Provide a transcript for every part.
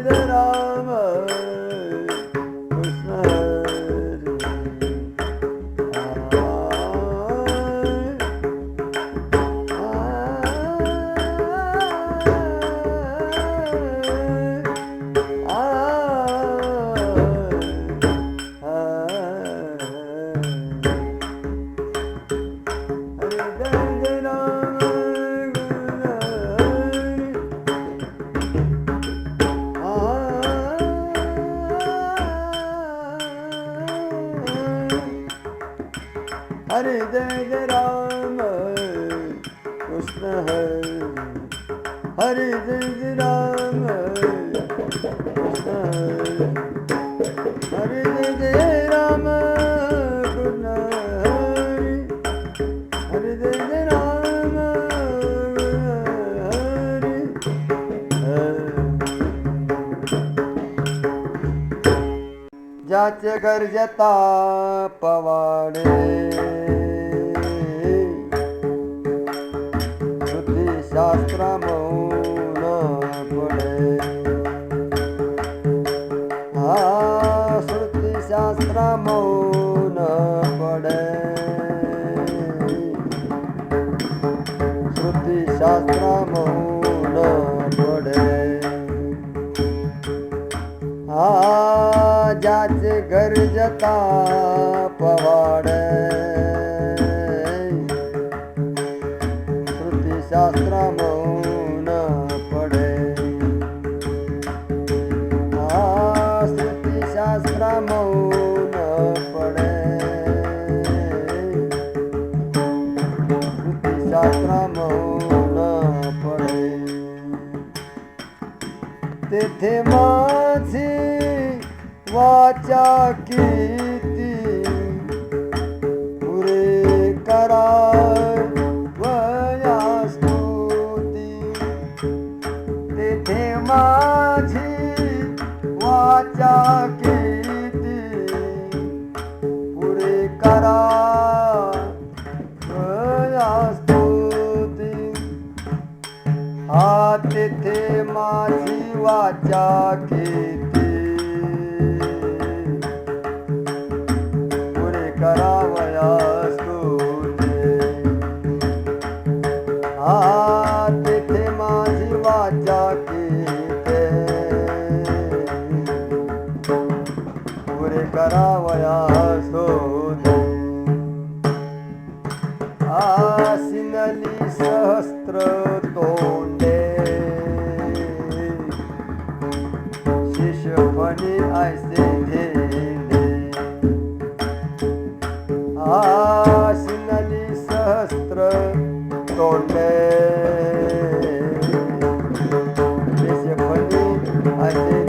जय राम कृष्ण हरे जय जय राम कृष्ण हरे जय जय राम कृष्ण हरे जय जय राम कृष्ण हरे जय जय राम ज्याचे गरजता पवाडे शास्त्र मौन पडे श्रुती शास्त्र मौन पडे श्रुती शास्त्र मौन पडे ज्याचे गरजता पवाडे श्रुती शास्त्र मौन पडे श्रुती शास्त्र मौन पडे श्रुती शास्त्र मौन पडे तेथे माझी वाचा किती पुरे करा माझी वाचा किती पुरे करा स्तुती तेथे माझी वाचा किती पुरे करावया स्तुती तेथे माझी वाचा करावया स्तुती आसिनली सहस्त्र तोंडे शिशुपणी ऐसे घेणे आसिनली सहस्त्र तोंडे शिशुपणी ऐसे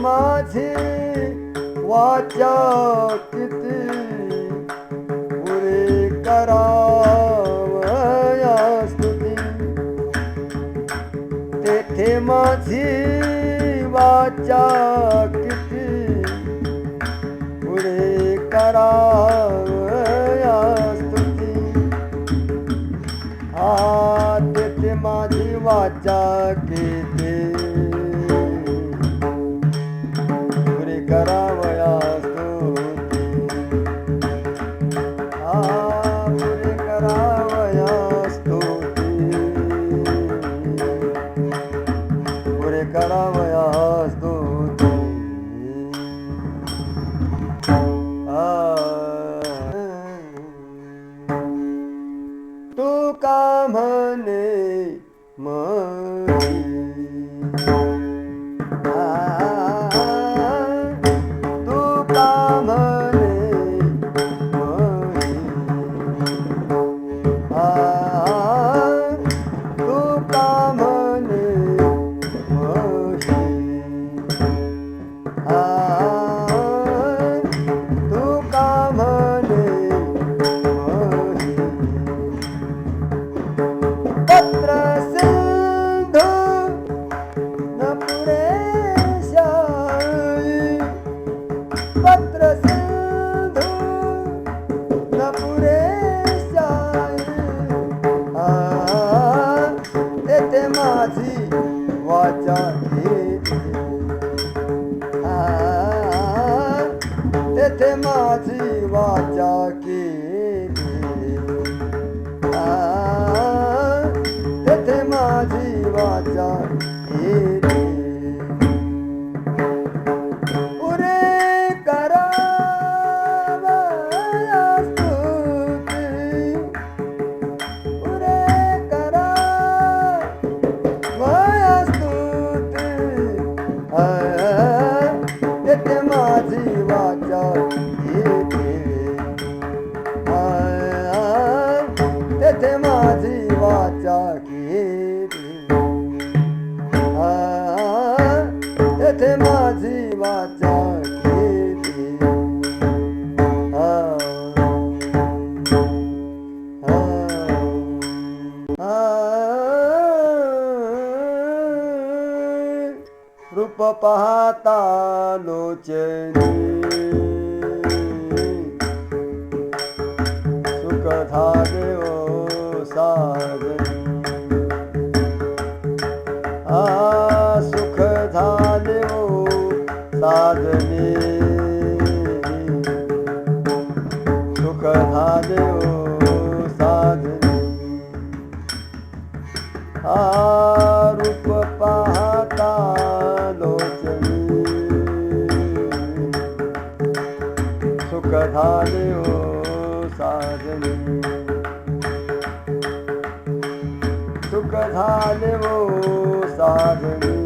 माझी वाचा किती पुरे करावया स्तुती तेथे माझी वाचा किती पुरे करावया स्तुती तेथे माझी वाचा किती करावया स्तुती पुरे करावया स्तुती पुरे करावया स्तुती तू का म्हणे पत्र तेथे माझी वाचा केली तेथे माझी वाचा केली तेथे माझी वाचा केली पुरे करावया स्तुती पुरे करावया स्तुती तेथे माझी वाचा केली तेथे माझी वाचा केली तेथे माझी वाचा केली रूप पाहता लोचनी सुख झाले ओ साजनी सुख झाले ओ साजनी सुख झाले ओ साजनी रूप पाहता लोचनी सुख झाले ओ साजनी सुख झाले ओ साजनी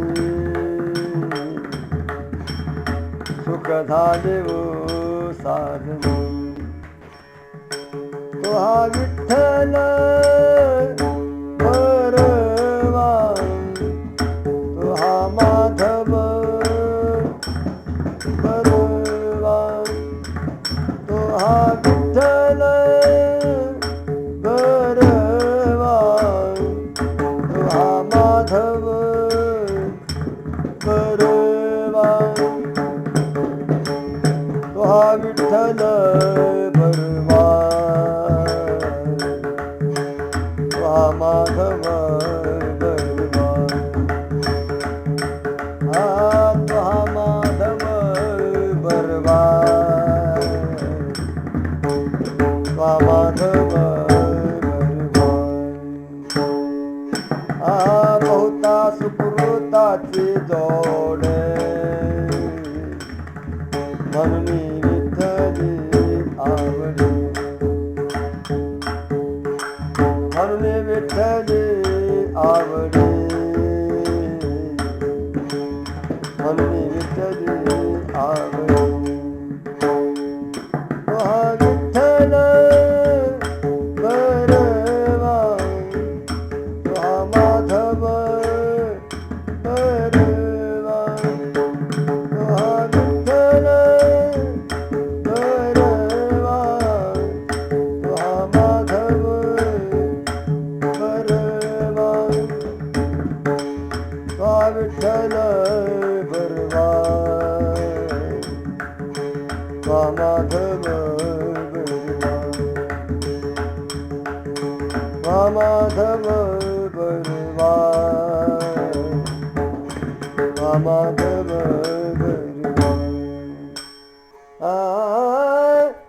सुख झाले ओ साजनी तो हा विठ्ठल परवा तो हा माधव परवा तो हा विठ्ठल परवा तो हा माधव परवा तो हा विठ्ठल परवा तो हा माधव परवा तो हा माधव परवा तो हा माधव परवा बहुता सुकृताची जोडे म्हणून विठ्ठली आवडे म्हणून विठ्ठली आवडे म्हणून विठ्ठली आवडे तो हा विठ्ठल परवा तो हा माधव परवा तो हा विठ्ठल परवा तो हा माधव परवा तो हा विठ्ठल परवा तो हा माधव परवा तो हा माधव परवा तो हा माधव परवा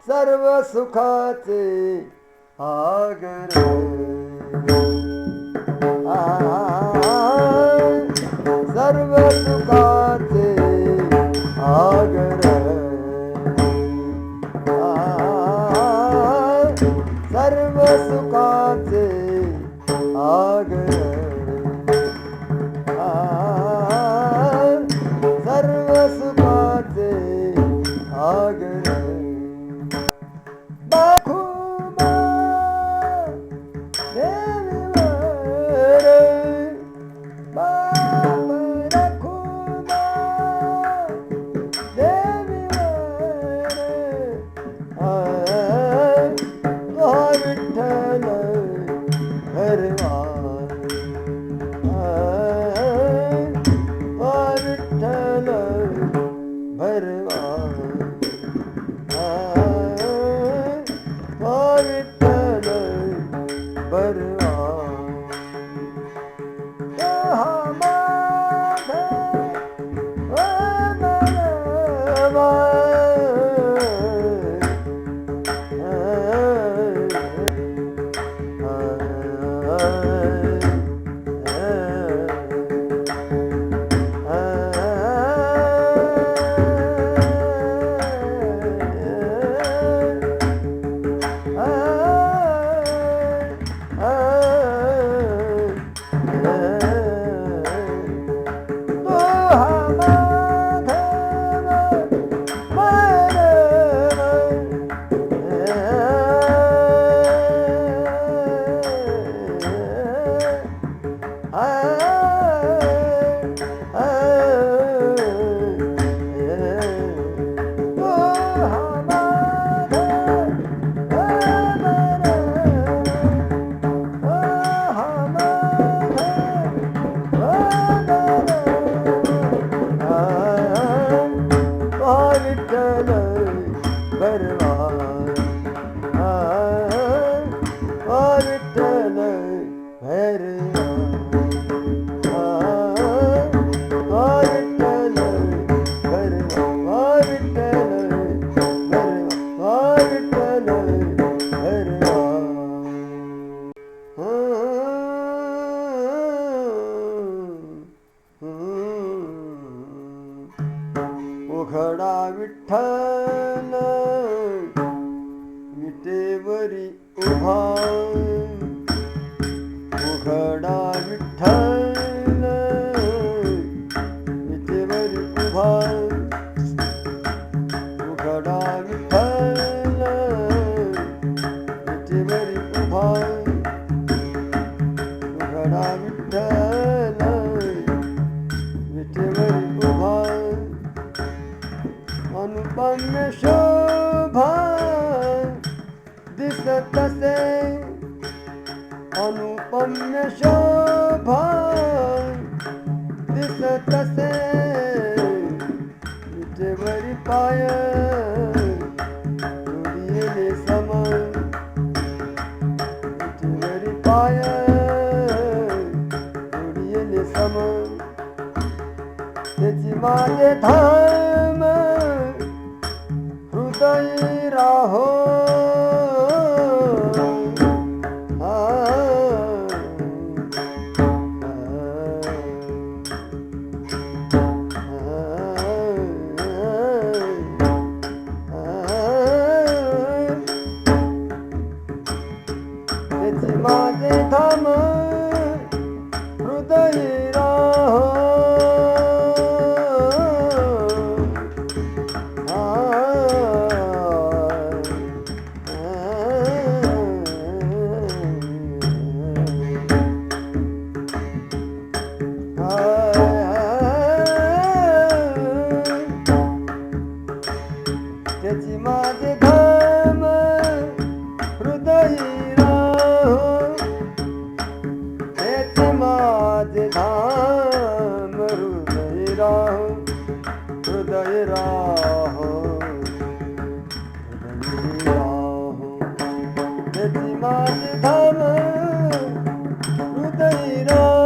सर्व सुखाचे आगर सर्व सुखाचे आगर सर्व सुखाचे आगर सर्व सुखाचे आगर उघडा विठ्ठल विटेवरी उभा, उघडा विठ्ठल विटेवरी उभा, उघडा विठ्ठल विटेवरी उभा, उघडा विठ्ठल विटेवरी उभा, अनुपम्य शोभा दिसत असे, अनुपम्य शोभा दिसत असे, विटेवरी पाय जोडिले सम, विटेवरी पाय जोडिले सम, त्याची माझे धाम हृदयी राहो, त्याची माझे धाम हृदयी राहो, त्याची माझे धाम हृदयी राहो, त्याची माझे धाम हृदयी राहो, हृदयी राहो, हृदयी राहो, त्याची माझे धाम हृदयी राहो,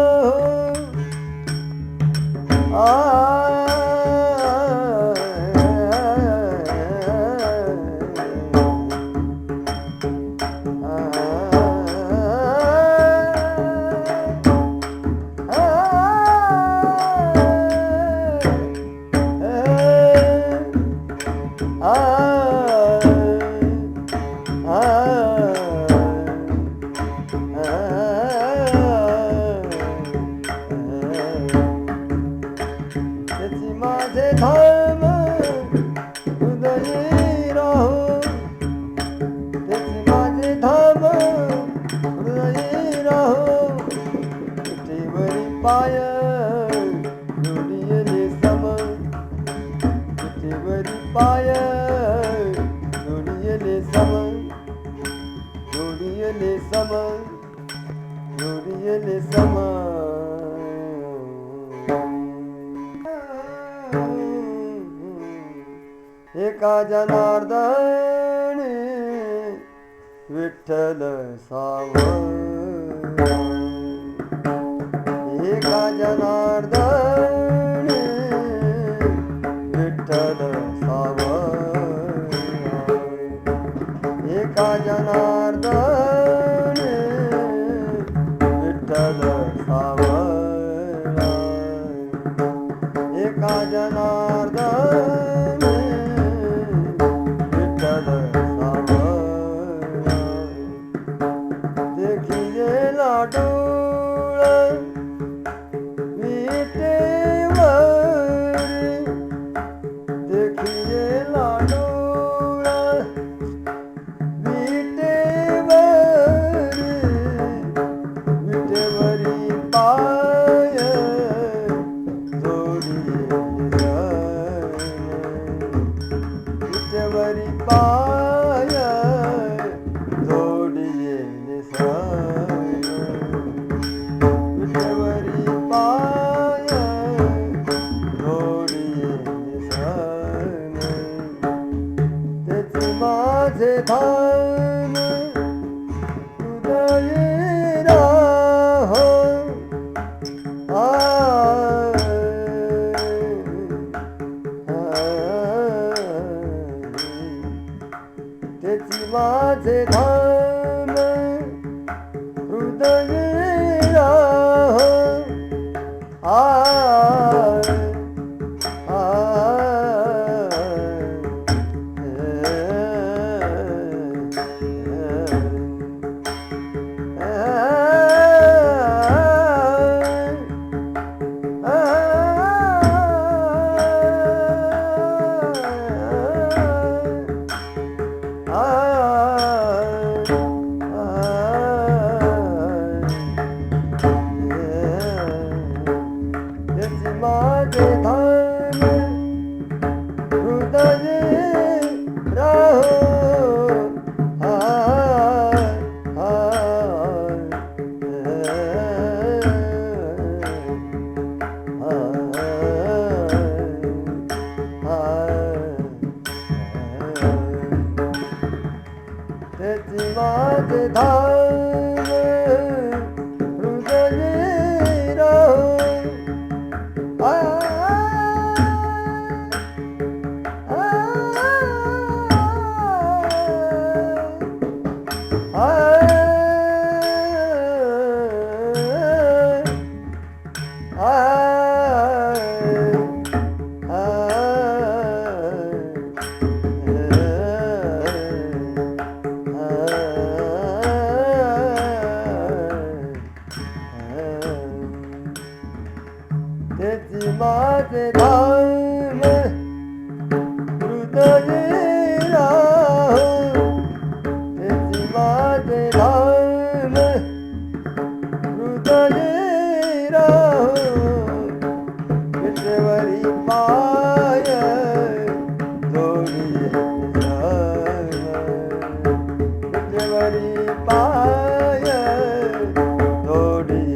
त्याची माझे धाम हृदयी राहो, त्याची माझे धाम हृदयी राहो, विटेवरी पाय जोडिले सम, विटेवरी पाय जोडिले सम, जोडिले सम, जोडिले सम, एका जनार्दनी विठ्ठल सावळा, एक एका जनार्दन विठ्ठल सावळा एका जनार्दन विठ्ठल सावळा एका जनार्दन विठ्ठल सावळा देखिये लाडूळ विटेवर देखिये लाडूळ विटेवर विटेवरी पाय जोडिये विटेवरी पाय जोडिये विटेवरी पाय जोडिये तेच माझे धान हृदये राहो तेच माझे धान हृदये राहो माझे धान हृदये राहो तेच माझे धान हृदये राहो तेच माझे धान हृदये राहो तेच माझे धान हृदये राहो विटेवरी पाय जोडिये विटेवरी पाय जोडिये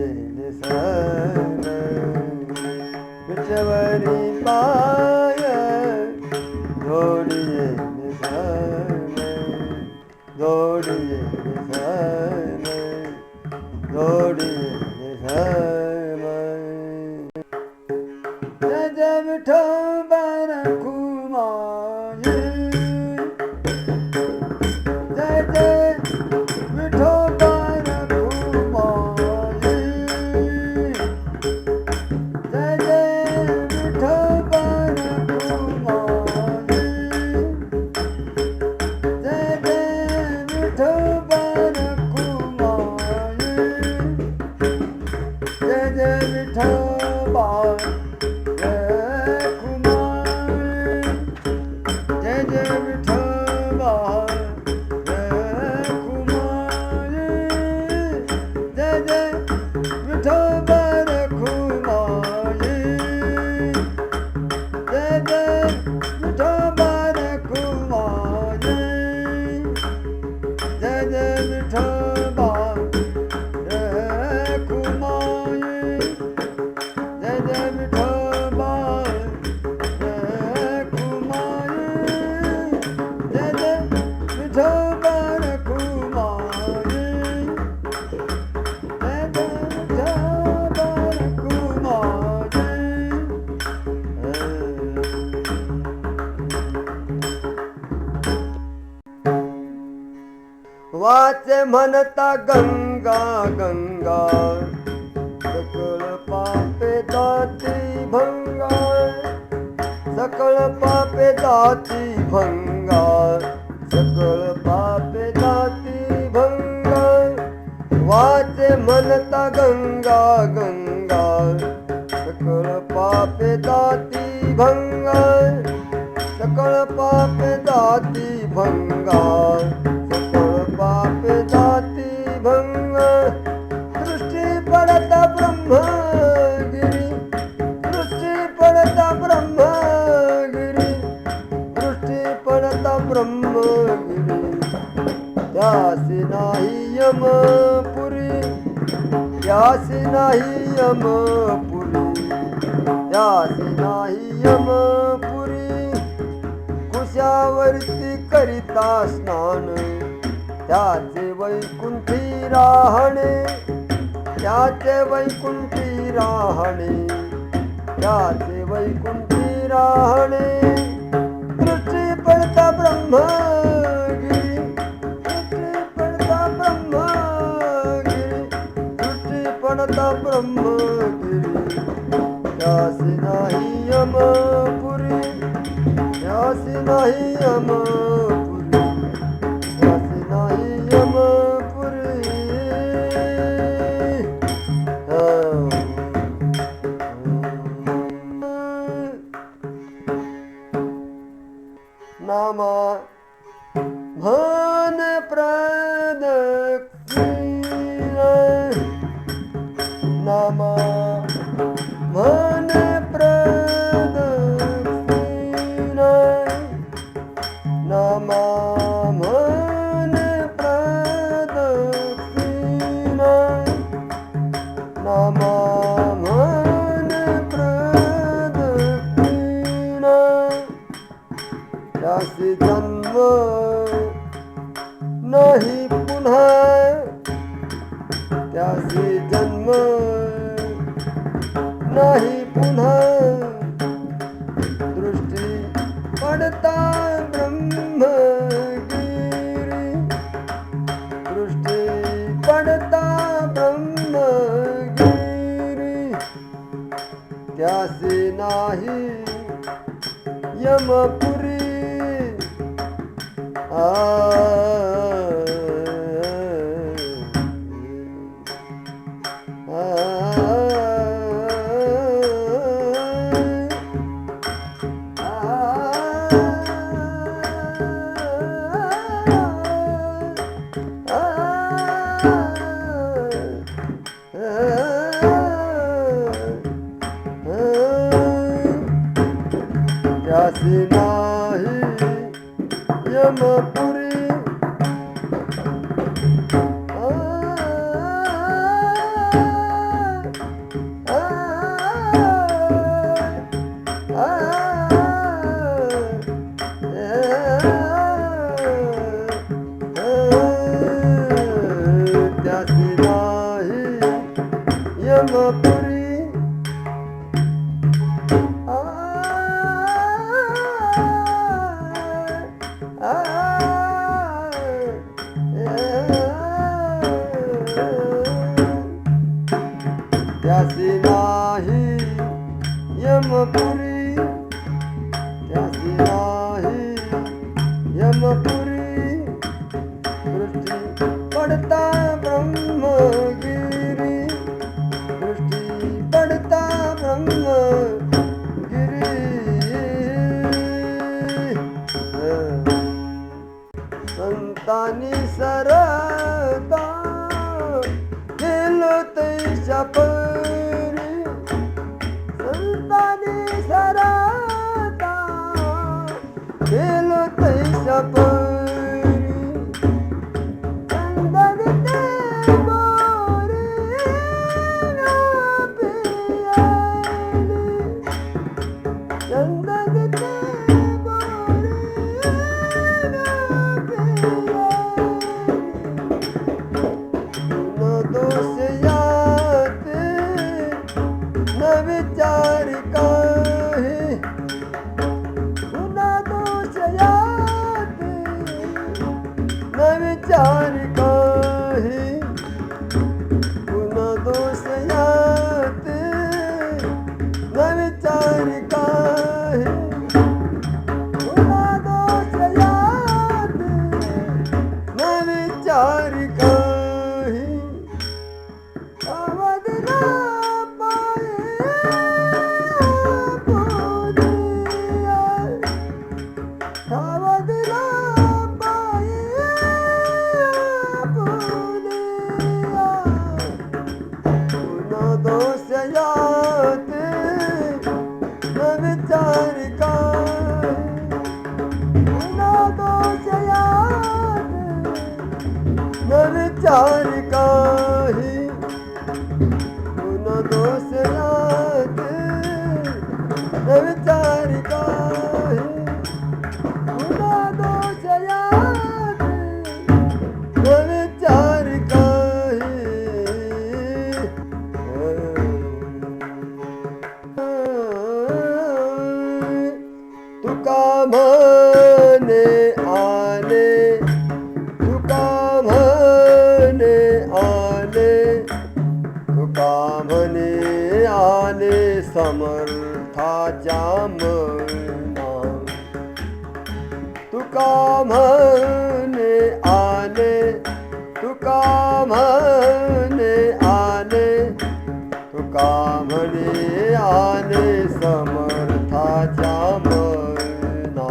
विटेवरी पाय जोडिये जोडिये जोडिये जय जय विठोबा रखुमाई जय जय विठोबा रखुमाई जय जय विठोबा रखुमाई जय जय विठोबा रखुमाई जय जय विठोबा जय जय विठोबा जय जय विठोबा रखुमाई जय जय विठोबा रखुमाई जय जय विठोबा रखुमाई जय जय विठोबा म्हणता गंगा गंगा सकळ पापे जाती भंगा सकळ पापे जाती भंगा सकळ पापे जाती भंगा वाचे म्हणता गंगा गंगा सकळ पापे जाती भंगा सकळ पापे जाती भंगा सकळ पापे जाती भंगा दृष्टी पडता ब्रह्मगिरी दृष्टी पडता ब्रह्मगिरी दृष्टी पडता ब्रह्मगिरी त्यासी नाही यमपुरी त्यासी नाही यमपुरी त्यासी नाही यमपुरी कुशावरती करिता स्नान त्याचे वैकुंठी राहणे त्याचे वैकुंठी राहणे त्याचे वैकुंठी राहणे दृष्टी पडता ब्रह्मगिरी दृष्टी पडता ब्रह्मगिरी दृष्टी पडता ब्रह्मगिरी त्यासी नाही यमपुरी त्यासी नाही यमपुरी त्यासी नाही यमपुरी नामा भान प्रदक्षिण नामा भान प्रदक्षिण नामा भान प्रदक्षिण नामा भान प्रदक्षिण त्यासी जन्म नाही पुन्हा त्यासी जन्म नाही पुन्हा दृष्टी पडता ब्रह्मगिरी दृष्टी पडता ब्रह्मगिरी त्यासी नाही यमपुरी त्यासी नाही यमपुरी त्यासी नाही यमपुरी त्यासी नाही यमपुरी त्यासी नाही यमपुरी दृष्टी पडता ब्रह्मगिरी दृष्टी पडता ब्रह्मगिरी संतांनी सरता गेलो तैशा परी संतांनी सरता गेलो तैशा परी चंदन ते मोरी ना पियाली चंदन ते मोरी ना पियाली न दोष याते न विचार काही पुन्हा दोष याते न विचार काही न विचार काही पुन्हा दोष यात न विचार काही पुन्हा दोष यात न विचार काही पुन्हा दोष यात न विचार काही तुका म्हणे आले तुका म्हणे आले तुका म्हणे आले समर्थाच्या मना तुका म्हणे आले तुका म्हणे आले तुका म्हणे आले समर्थाच्या मना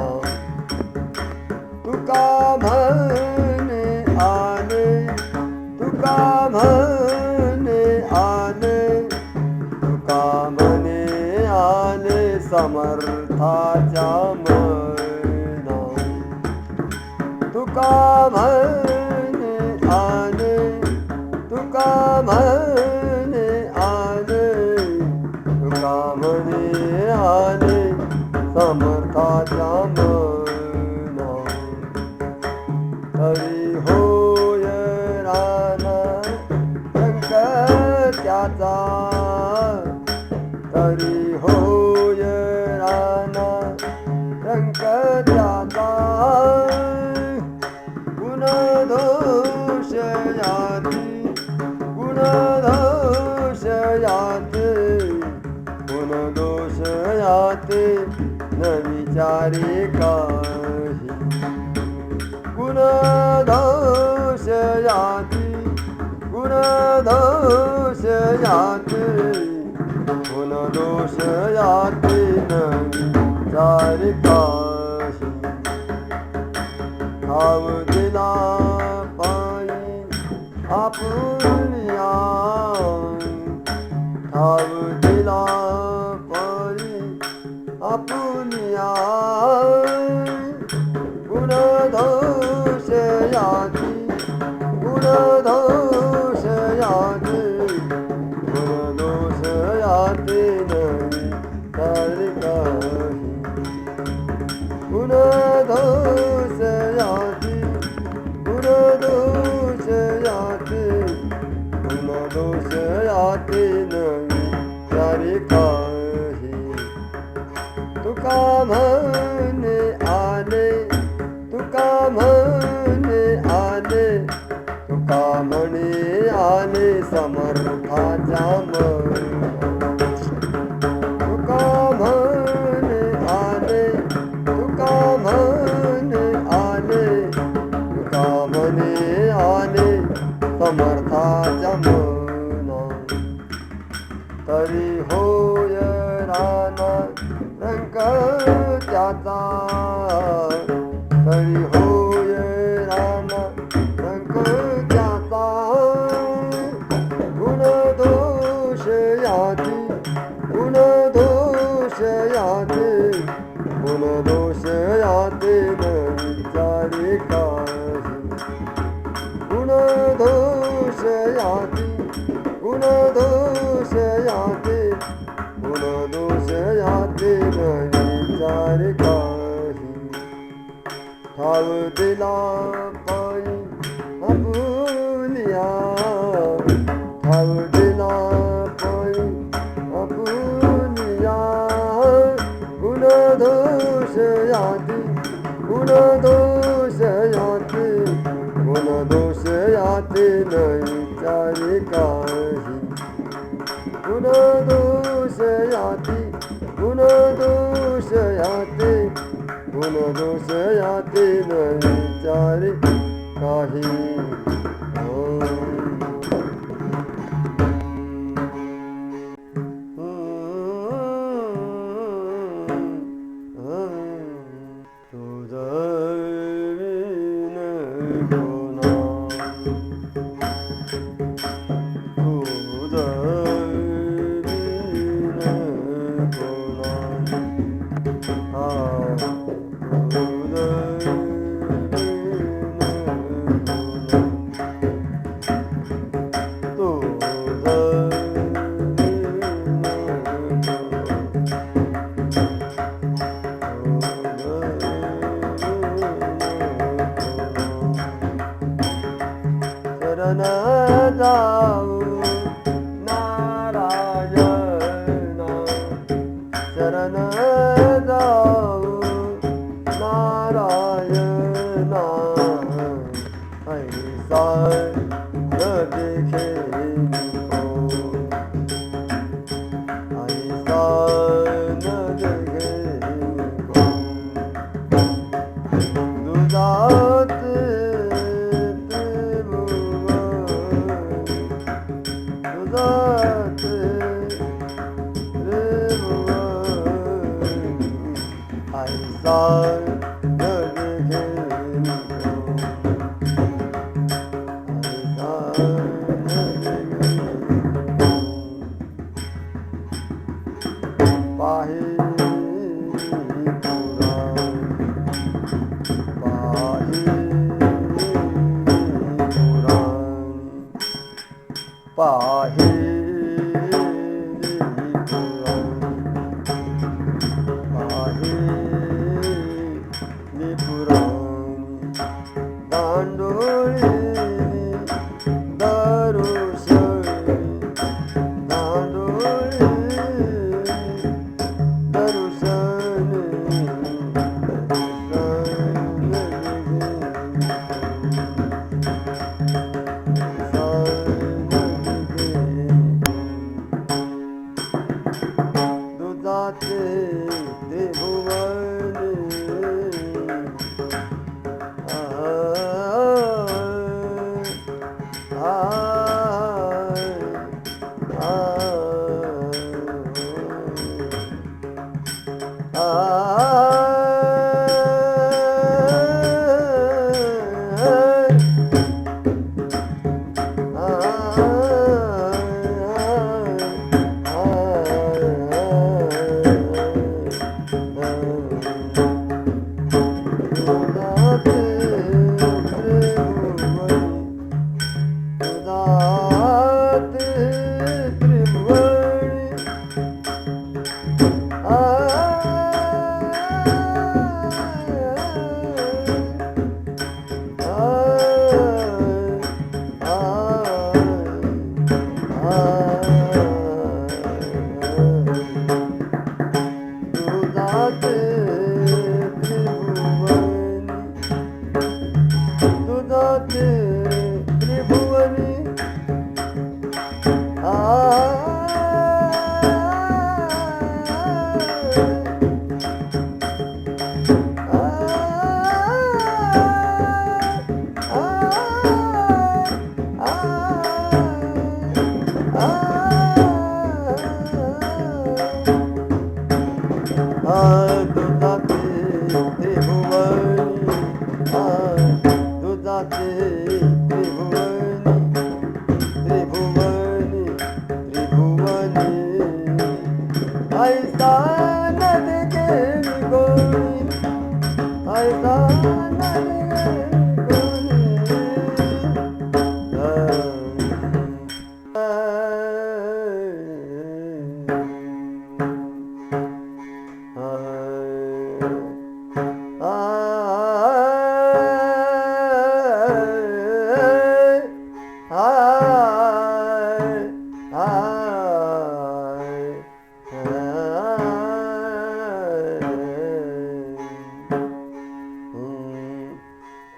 तुका म्हणे आले तुका म्हणे आले तुका म्हणे आले समर्थाच्या मना तुका म्हणे आले तुका म्हणे आले तुका म्हणे आले समर्थाच्या मना तरी होय राना संकटाचा तरी होय राना संकटाचा गुणदोष याती गुणदोष याते गुणदोष याते न विचारे काही गुणदोष याती गुणदोष याते गुणदोष याते न विचारे काही ठाव दिला पायी आपुलिया ठाव दिला पायी आपुलिया गुणदोष याती गुणदोष याती गुणदोष याती नाही तरी काही गुणदोष याती गुणदोष याती गुणदोष याती नाही तरी काही तुका म्हणे आले तुका म्हणे आले तुका म्हणे आले समर्थाच्या मना तुका म्हणे आले तुका म्हणे आले तुका म्हणे आले समर्थाच्या मना तरी होय राना संकटाचा तरी होय राना संकटाचा गुणदोष याती गुणदोष याते गुणदोष याते न विचारे काही गुणदोष याती गुणदोष याते गुणदोष याते न विचारे काही ठाव दिला पायी आपुलिया ठाव दिला पायी आपुलिया गुणदोष याती गुणदोष याती गुणदोष याते न विचारे काही गुणदोष याती गुणदोष याते गुणदोष याते न विचारे काही ऐसा न देखे दुजात दुजात ऐसा न देखे पाहे पाहे दांडोळी दरुशळी दांडोळी दरुशळी दुधाचे त्रिभुवनी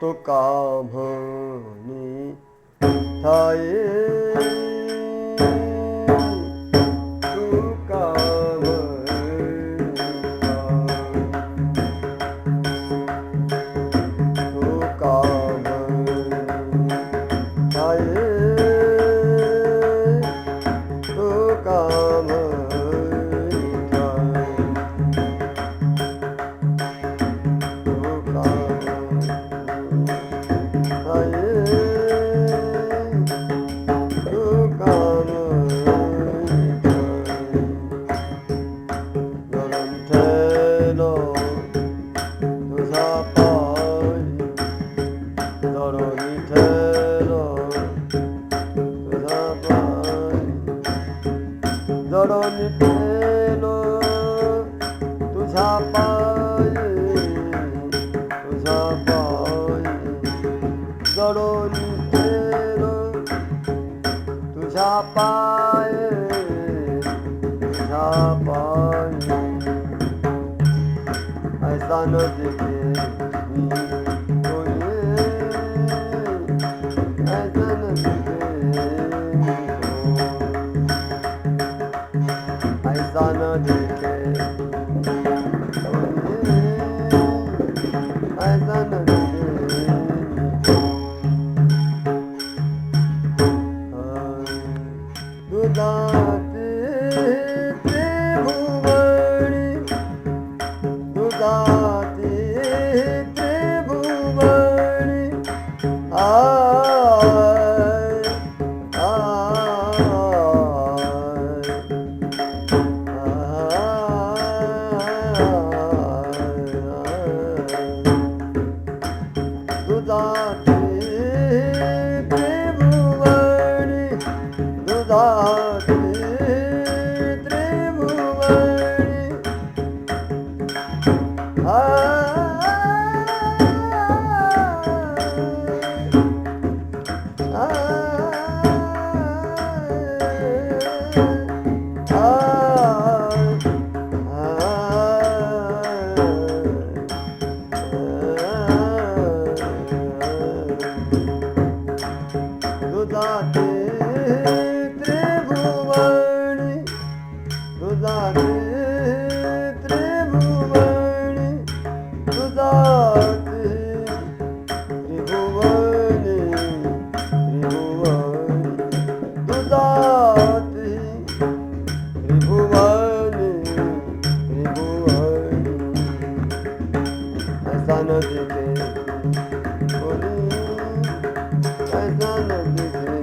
तो कामनी ठाए तू जडोनी ठेलो तुझ्या पायी जडोनी ठेलो तुझ्या पायी ऐसा न दिखे कोई ऐसा न दिखे ऐसा न देखे ऐसा न देखे दुधाते त्रिभुवनी दुधाते त्रिभुवनी दुधाते त्रिभुवनी दुधाते दुधाते त्रिभुवनी दुधाते त्रिभुवनी दुधाते त्रिभुवनी त्रिभुवनी दुधाते त्रिभुवनी त्रिभुवनी ऐसा न दिखे कोई ऐसा न दिखे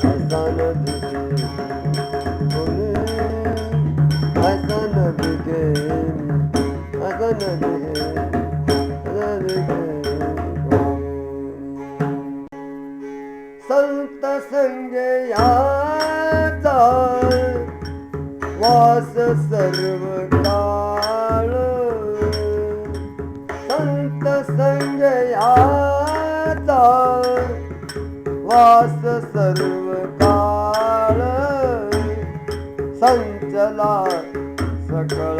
ऐसा न दिखे कोई ऐसा न दिखे ऐसा न दिखे ऐसा दिखे संत संजयाचा वास सर्व काळ संत संजयाचा वास सर्व काळ संचला सकळ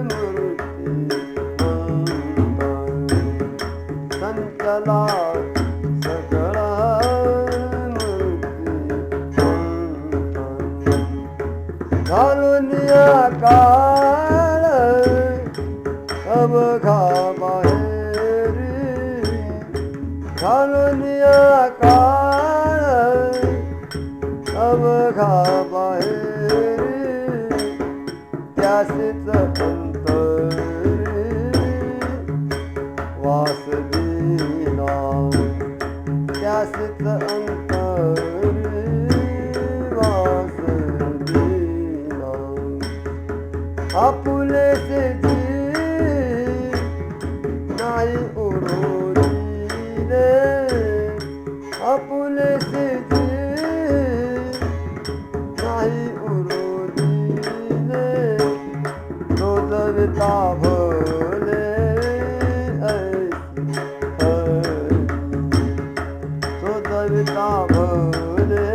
मूर्ती संचला सकळ मूर्ती घालून काळ अवघा बाहेरी घालून काळ अवघा बाहेरी त्यासीच अंतरी वास दिला त्यासीच अंतरी वास दिला आपुलेसे नाही उरोदिले आपुलेसे नाही उरोदिले रोजविता भले रोजविता भले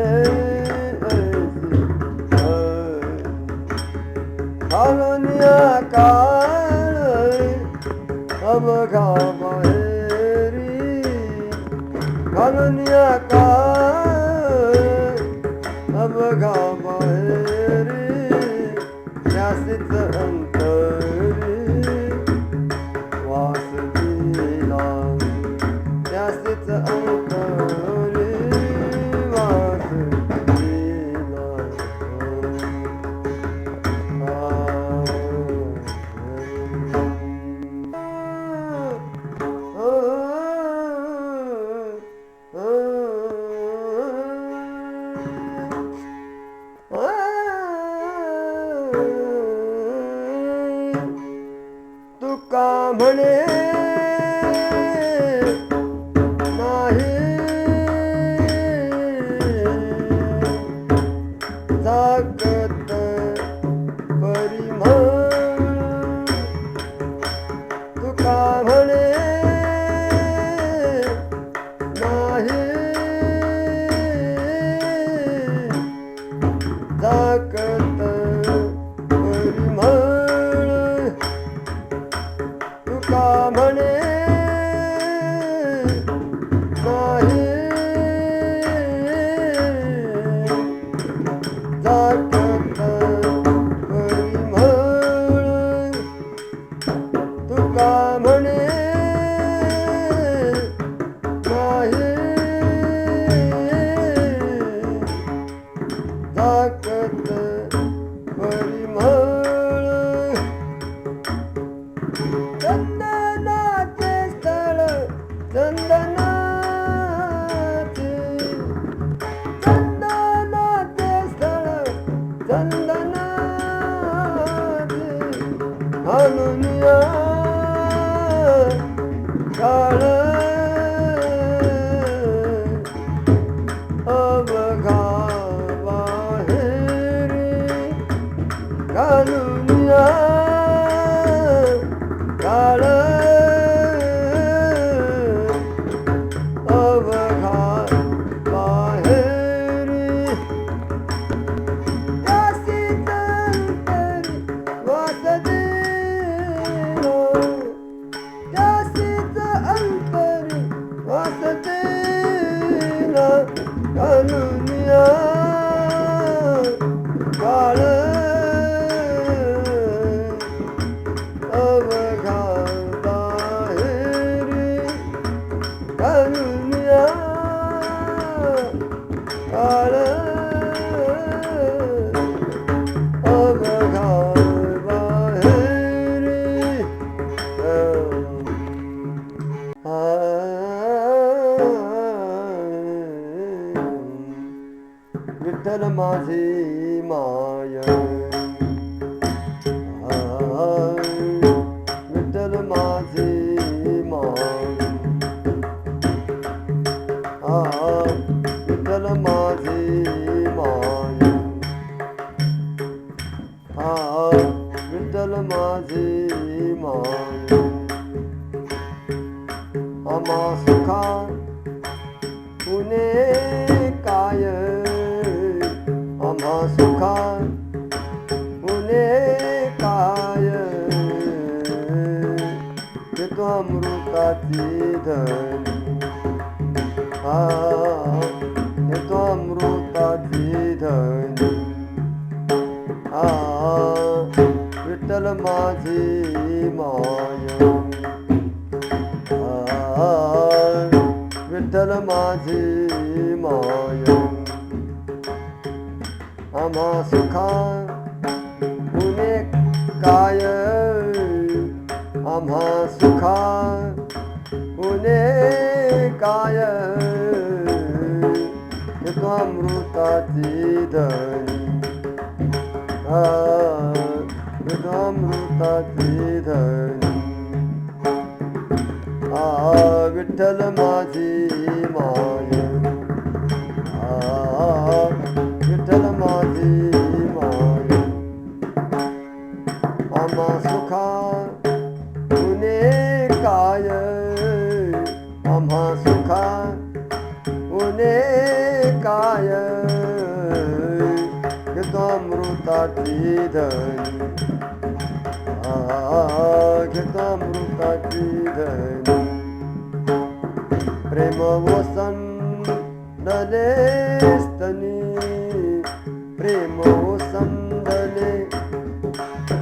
घालूनिया काळ अवघा बाहेरी घालूनिया काळ अवघा बाहेरी त्यासीच अंतरी वास दिला त्यासीच अंतरी वास दिला तुका म्हणे नाही जागत परिमाण तुका म्हणे नाही जागत परिमाण तुका म्हणे नाही जाकत परिमळ तुका म्हणे नाही जाकत परिमळ चंदनाचे स्थळ चंदनाचे चंदनाचे स्थळ चंदनाचे आणून या काळ अवघा बाहेर घालून या काळ अवघा बाहेर त्यासीत अंतरी वास देना त्यासीत अंतरी वास देना घालून या काळ अवघा बाहेर घालून या काळ अवघा बाहेर विठ्ठल माझी माय विठ्ठल माझी माय विठ्ठल माझी माय विठ्ठल माझी माय आम्हा सुखा पुणे काय आम्हा सुखा पुणे काय घेतो अमृताची धनी घेतो अमृताची धनी विठ्ठल माझी माय विठ्ठल माझी माय आम्हा सुखा पुणे काय आम्हा सुखा पुणे काय घेतो अमृताची धनी घेतो अमृताची धनी विठ्ठल माझी माय विठ्ठल माझी माय आम्हा सुखा पुणे काय आम्हा सुखा पुणे काय घेतो अमृताची धनी घेतो अमृताची धनी प्रेम ओसंडले स्तनी प्रेम ओसंडले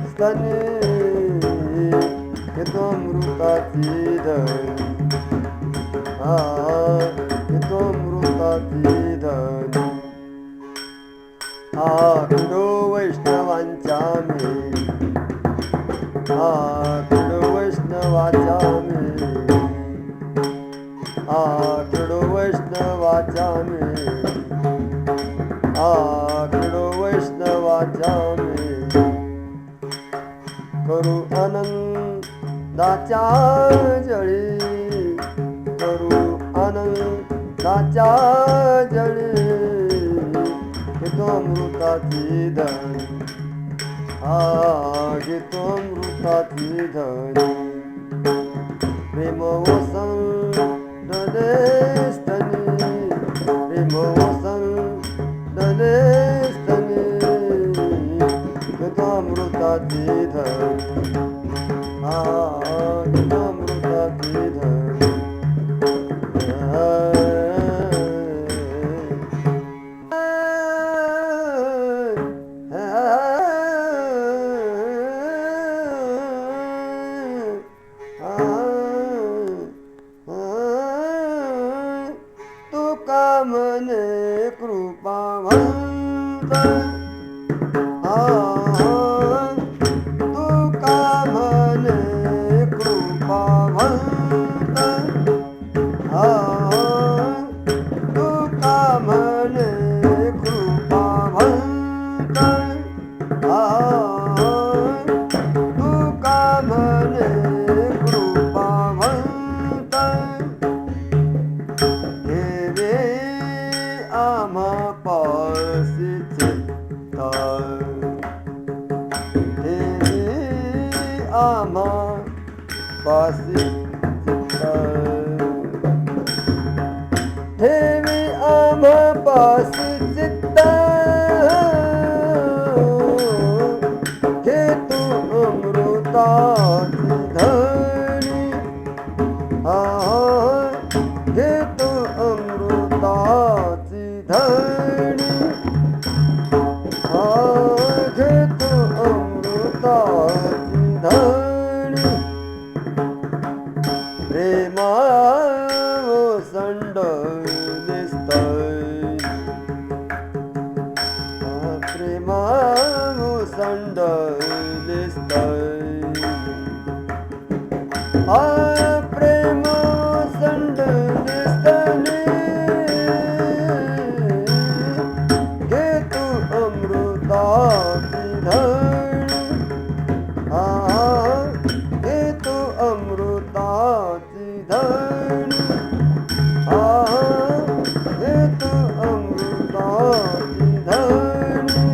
स्तनी घेतो अमृताची धनी घेतो अमृताची धनी आखडो वैष्णवांच्या मी आखडो वैष्णवाच्या मी आखडो वैष्णवाच्या मी आखडो वैष्णवाच्या मी करू आनंदाच्या जळी करू आनंदाच्या जळी घेतो अमृताची धनी घेतो अमृताची धनी प्रेम ओसंडले स्तनी प्रेम ओसंडले स्तनी घेतो अमृताची धनी घेतो अमृताची धनी तुका म्हणे कृपावंत तुका म्हणे कृपावंत तुका म्हणे कृपावंत ठेवे आम्हा पासी चित्त ठेवे आम्हा पासी चित्त ठेवे आम्हा पासी चित्त हेतू अमृताची धनी हेतू अमृताची धनी हेतू अमृताची धनी प्रेमा ओसंड दिसतय प्रेमा ओसंड दिसतय प्रेम ओसंड दिसतय हेतू अमृताची धनी हेतू अमृताची धनी हेतू अमृताची धनी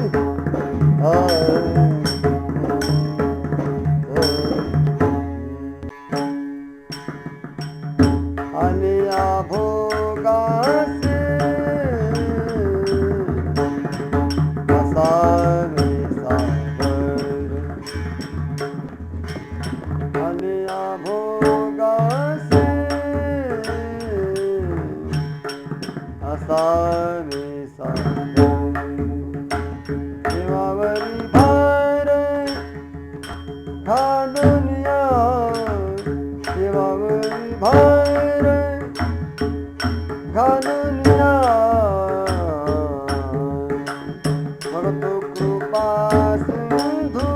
आलिया भोगासे असावे सागर आलिया भोगासे असावे सागर देवावरी भार हा दुनिया देवावरी भार हा दुनिया मग तो कृपा सिंधू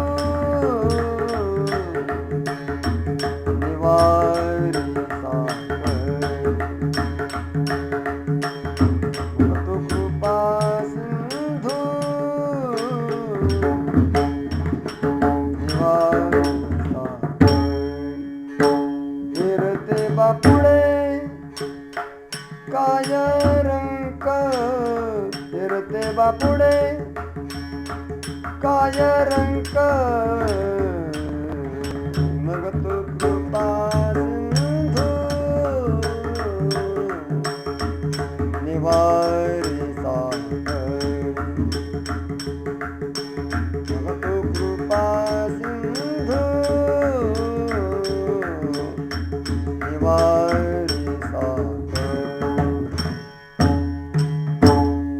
निवारी सागर मग तो कृपा सिंधू निवारी सागर फिरते बापुडे काय रंक फिरते बापुडे काय रंक मग तू कृपा सिंधू निवारी सागर मग तू कृपा सिंधू निवारी सागर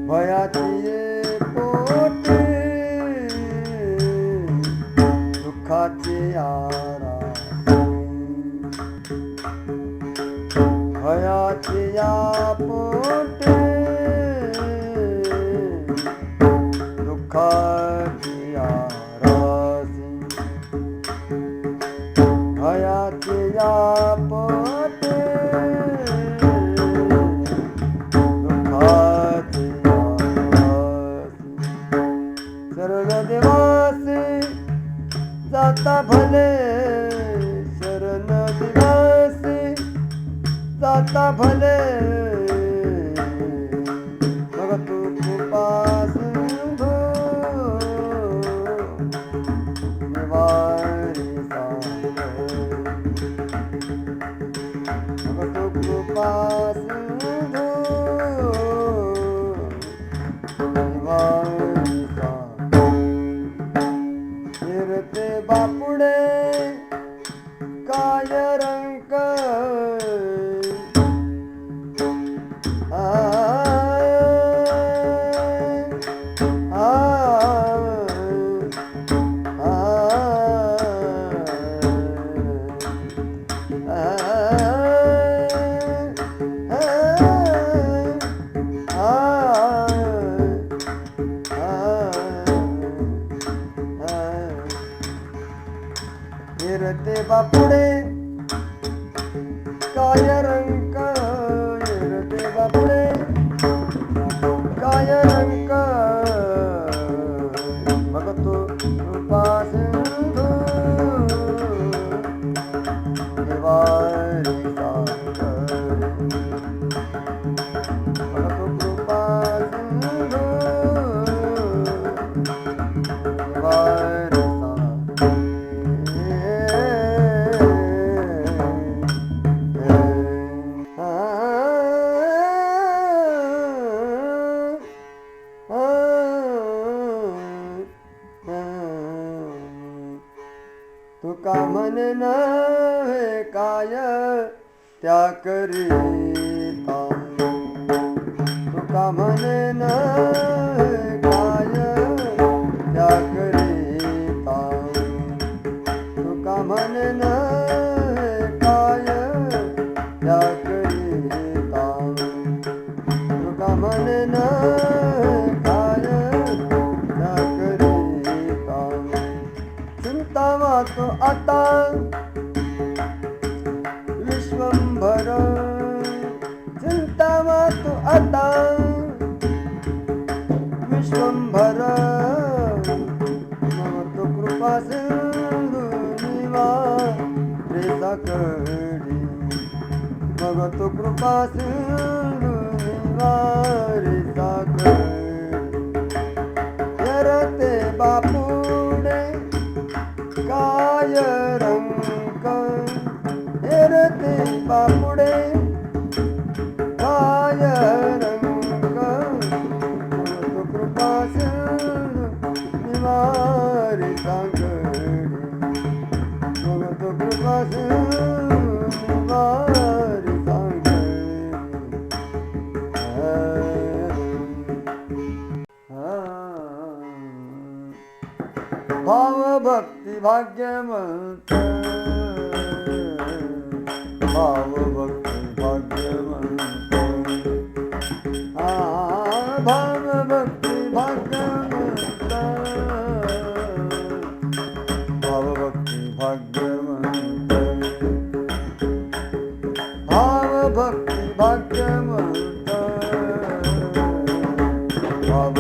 भयाची ये पोटे दुःखाची आरासी भयाची या पोटे दुःखाची आरासी भयाची या पोटे दुःखाची सर्व देवासी जाता भले शरण दिवासी जाता भले मग तू कृपा सिंधू निवारी सागर मग तू कृपा सिंधू निवारी सागर फिरते बापुडे काय रंक येरते बापुडे काय रंग येरते बापुडे काय रंग बघतो कृपा सिंधू निवारी सागर बघतो कृपा सिंधू निवारी तुका मन नव्हे काय त्या करिता तुका मन नव्हे काय त्या करिता तुका मन नव्हे काय त्या करिता तुका मन नव्हे काय त्या करिता चिंता वाचो आता विश्वंभर चिंता वाचो आता विश्वंभर मग तो कृपा सिंधू निवारे साकडी मग तो कृपा सिंधू निवारे साकडी येरते बापुडे काय रंग येरते बापुडे काय रंग तो कृपा सिंधू निवारी सागरी मग तो कृपा सिंधू निवारी सागरी भाव भक्ती भाग्यवंत भाव भक्ती भाग्यवंत भाव भक्ती भाग्यवंत भाव भक्ती भाग्यवंत भाव भक्ती भाग्यवंत भाव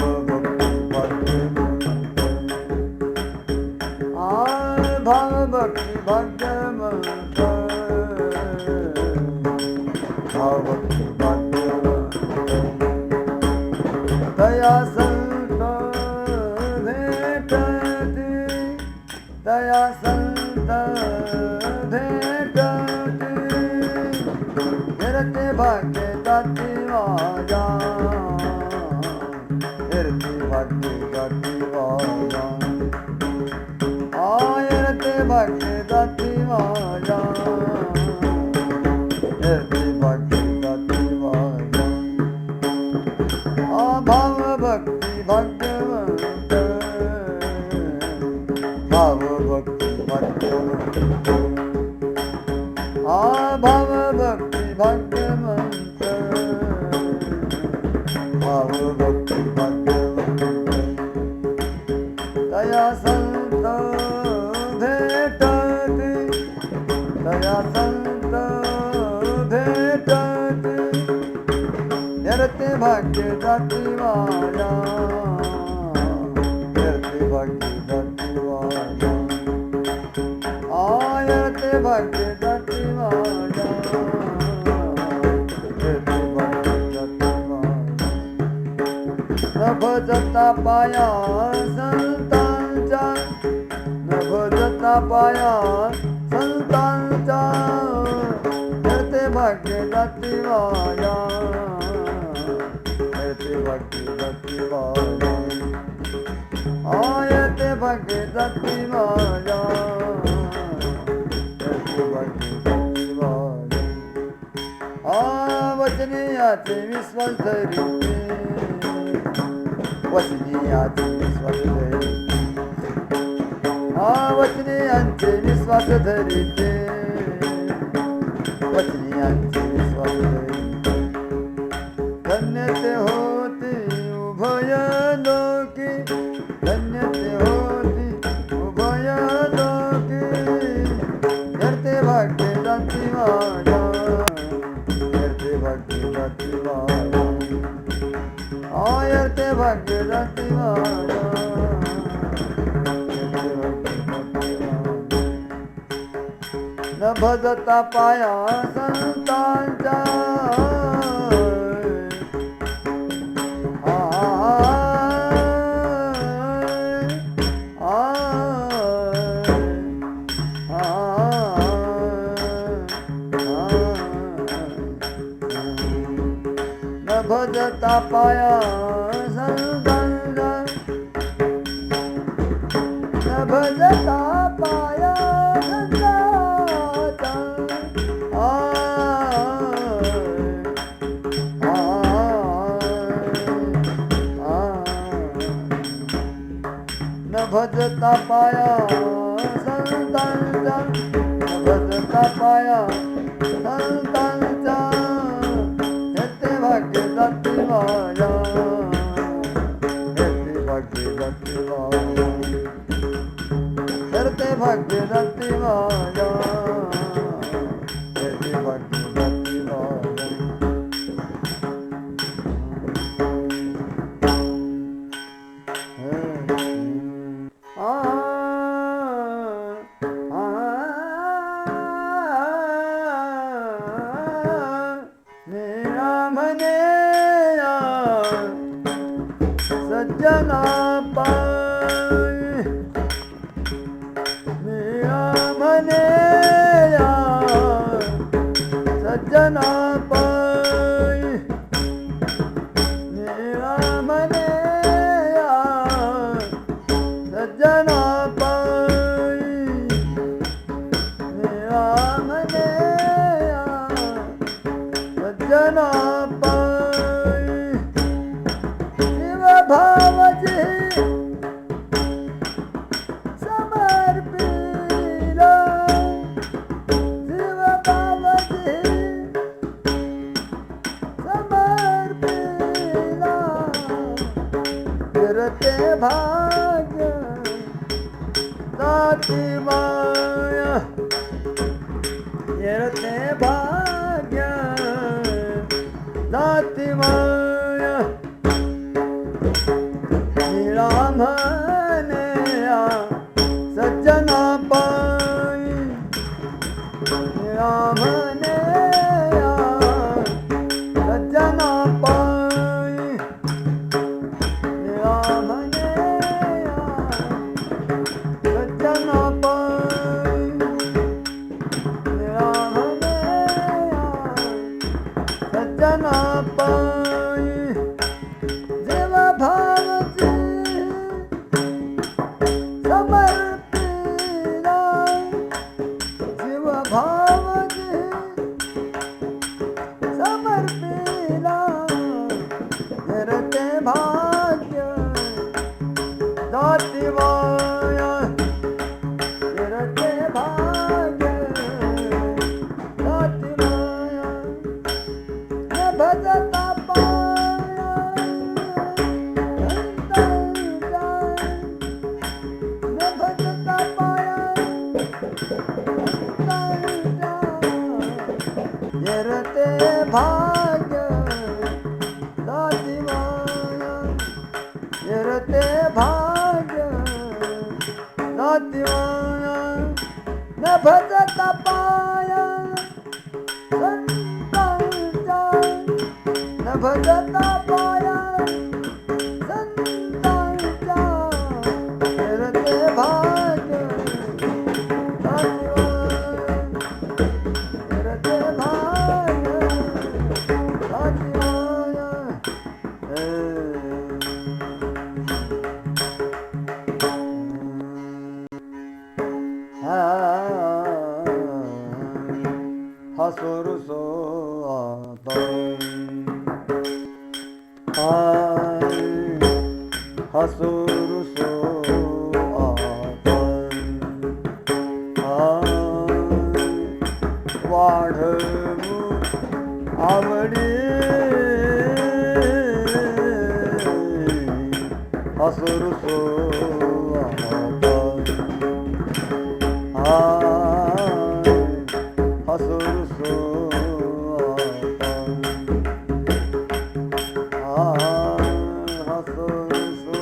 भाव भक्ती भाग्यवंत भाव भक्ती भाग्यवंत दया संत भेटती दया संत भेटती फिरते भाग्य जाती वाजा फिरते भाग्य जाती वाजा येरते भाग्य जाती वाजा येरते भाग्य जाती वाजा भाव भक्ती भाग्यवंत भाव भक्ती भाग्यवंत भाव भक्ती भाग्यवंत भाव भक्ती भाग्यवंत दया संत भेटती दया संत भेटती येरते भाग्य जाती वाजा येरते भाग्य जाती वाजा येरते भाग्य जाती वाजा येरते भाग्य जाती वाजा नभ जता पाया संतांच्या नभ जता पाया संतांच्या येरते भाग्य जाती वाजा येरते भाग्य जाती वाजा येरते भाग्य जाती वाजा येरते भाग्य जाती वाजा वचनीयाचे विश्वास धरिते वचनीयाचे विश्वास धरिते वचनीयांचे विश्वास धरिते वचनीयांचे विश्वास धरिते धन्य ते होती उभय लोकी धन्य ते होती उभय लोकी भजता पाया संतांच्या भजता पाया संतांचा भजता पाया संतांचा न भजता पाया संतांचा भजता पाया संतांचा येते भाग्य जाती वाया येते भाग्य जाती वाया येते भाग्य जाती वाया येते भाग्य जाती वाया सज्जना पाय मेरा मने सज्जना पाय मेरा मने सज्जना पाय मेरा मने सज्जना पाय भावजे समर्पिला शिव भावजे समर्पिला फिरते भाग्य जाती माया फिरते भाग्य जाती माया रामने सज्जना पाई रामने सज्जना पाई रामने सज्जना पाई रामने सज्जना पाई देव भाव समर्पिला शिव भावजे समर्पिला फिरते भाग्य जाती माया फिरते भाग्य जाती माया न भजता पाया भजता पाया येरते भाग्य जाती माया येरते भाग्य जाती माया न भजता पाया संतांचा न भजता पाया संतांचा येरते भाग्य हसुरुसो हसुरुसो वाढवू आवडी हसुरुसो हसुरुसो हसुरुसो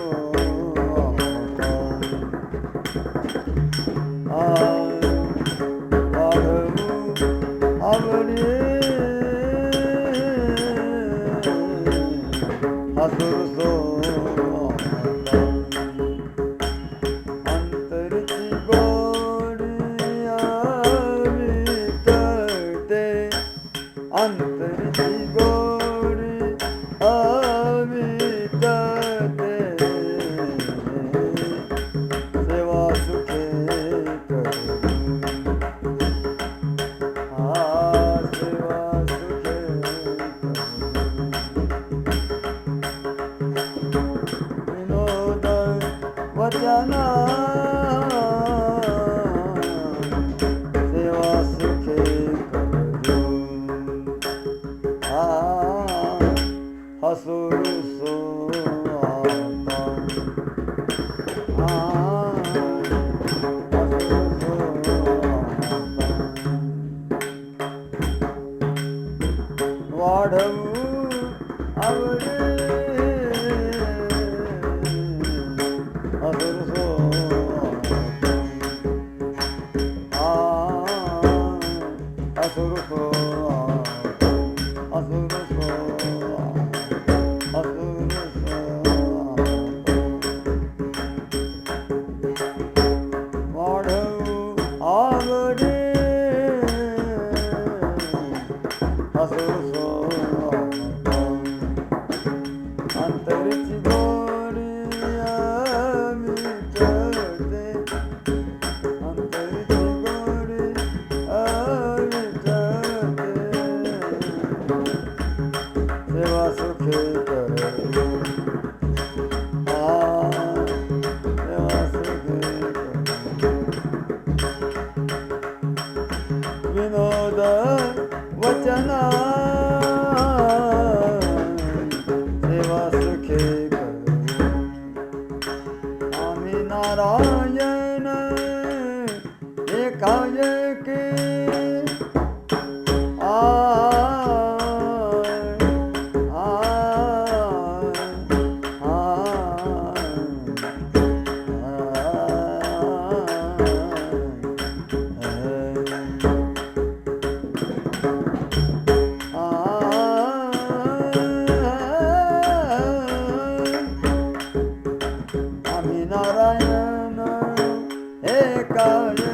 वचन सेवा सुखे करू हसुरुसो आता वाढवू आवडे हसुरुसो हसुरुसो हसुरुसो अंतरची गोडी मिटते अंतरची गोडी मिटते सेवा सुखे करे सेवा सुखे विनोद वचन सेवा सुखे आम्ही नारायण एकाएकी नारायण एकाएकी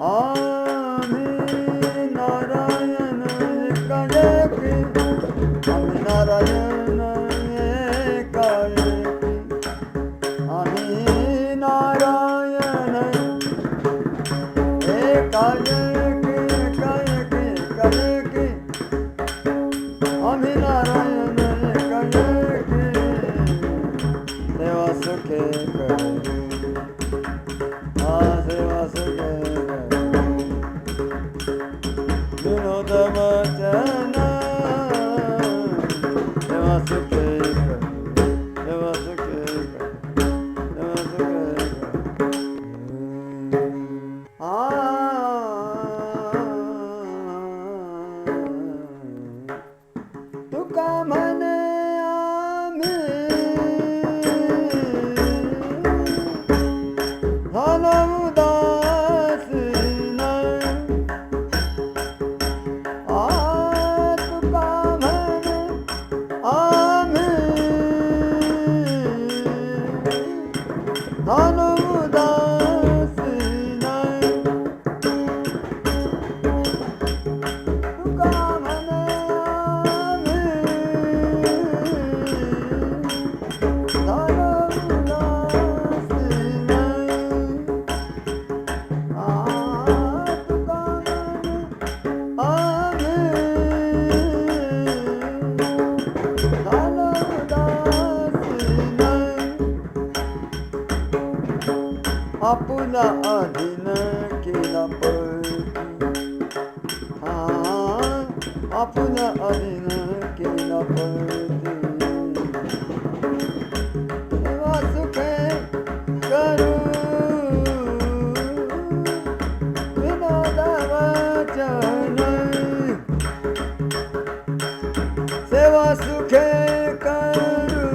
आम्ही नारायण एकाएकी नारायण एकाएकी आम्ही नारायण एकाएकी एकाएकी एकाएकी आम्ही नारायण एकाएकी सेवा सुखे करू सेवा सुखे करू विनोद वचन सुखे सेवा सुखे सेवा सुखे तुका म्हणे आम्ही झालो उदासीन तुका म्हणे झालो उदासीन तुका म्हणे झालो उदासीन तुका म्हणे झालो उदासीन आपुला अधीन केला पळती आपुला अधीन केला पळती सेवा सुखे करू विनोद वचन सेवा सुखे करू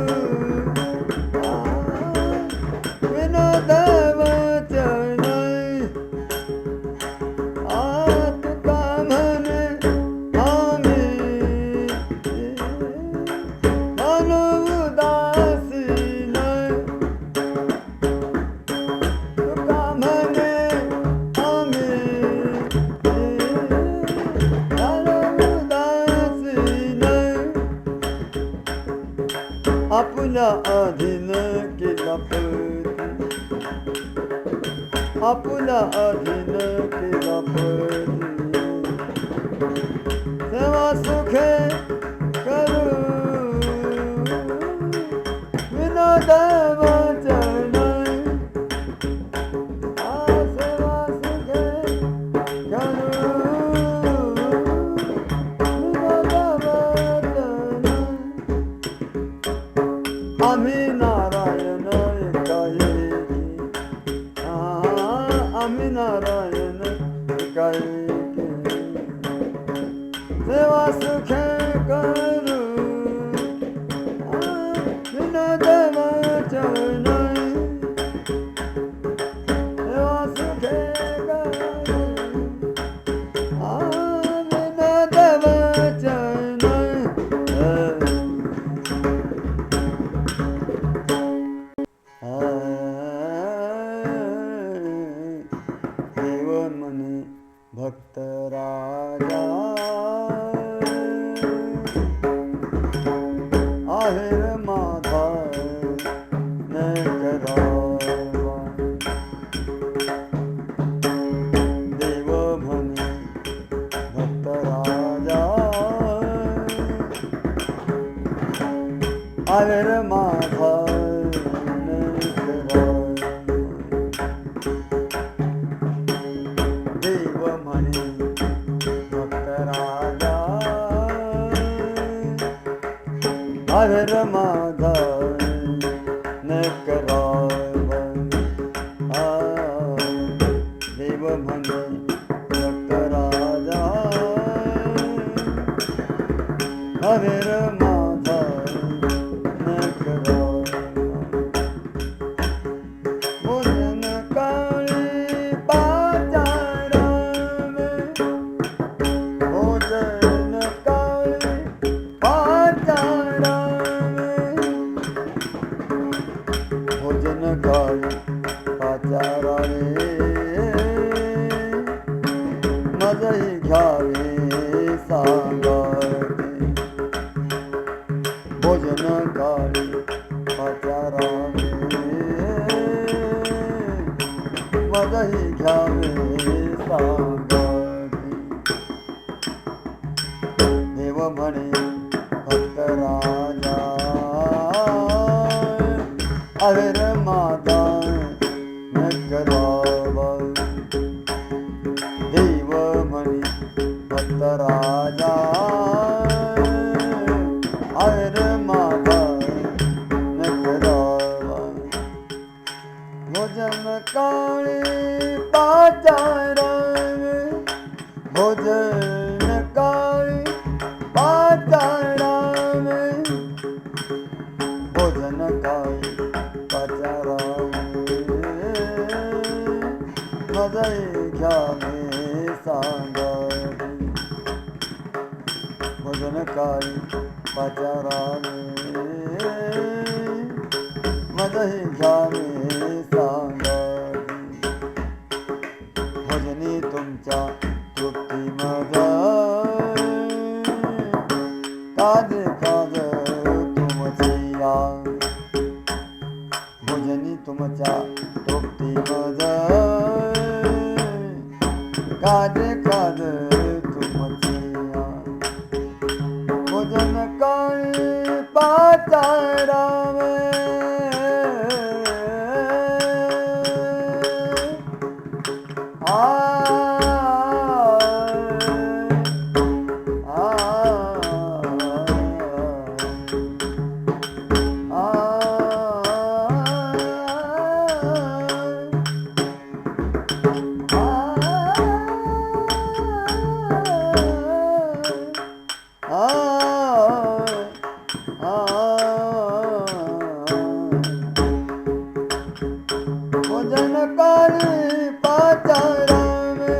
विनोद वचन तुका म्हणे आम्ही आपुल्या अधीन केला पती, आपुल्या अधीन केला पती, सेवा सुखे करू विनोद वचन, सेवा सुखे करू विनोद वचन, आम्ही नारायण एकाएकी, आम्ही नारायण एकाएकी, सेवा सुखे करू विनोद वचन, सेवा सुखे करू विनोद वचन. देव म्हणे भक्त राजा, आहेर माझा न करावा, देव म्हणे भक्त राजा, आहेर माझा न करावा, देव म्हणे भक्त राजा, आहेर माझा न करावा, देव म्हणे भक्त राजा, आहेर माझा न करावा, भोजन काळी पाचारावे, भोजन काळी पाचारावे, भोजन काळी पाचारावे, मजही घ्यावे सांगावे, भोजन काळी पाचारावे, मजही घ्यावे सांगावे, देव म्हणे भक्त राजा, आहेर माझा न करावा, देव म्हणे भक्त राजा, आहेर माझा न करावा, भोजन काळी पाचारावे, भोजन काळी पाचारावे, भोजन काळी पाचारावे, मजही घ्यावे सांगावे, भोजन काळी पाचारावे, मजही घ्यावे सांगावे, भोजनी तुमच्या तृप्तीमज, काज काज तुमची या, भोजनी तुमच्या तृप्तीमज, काज काज तुमची या, भोजन काळी पाचारावे, भोजन काळी पाचारावे,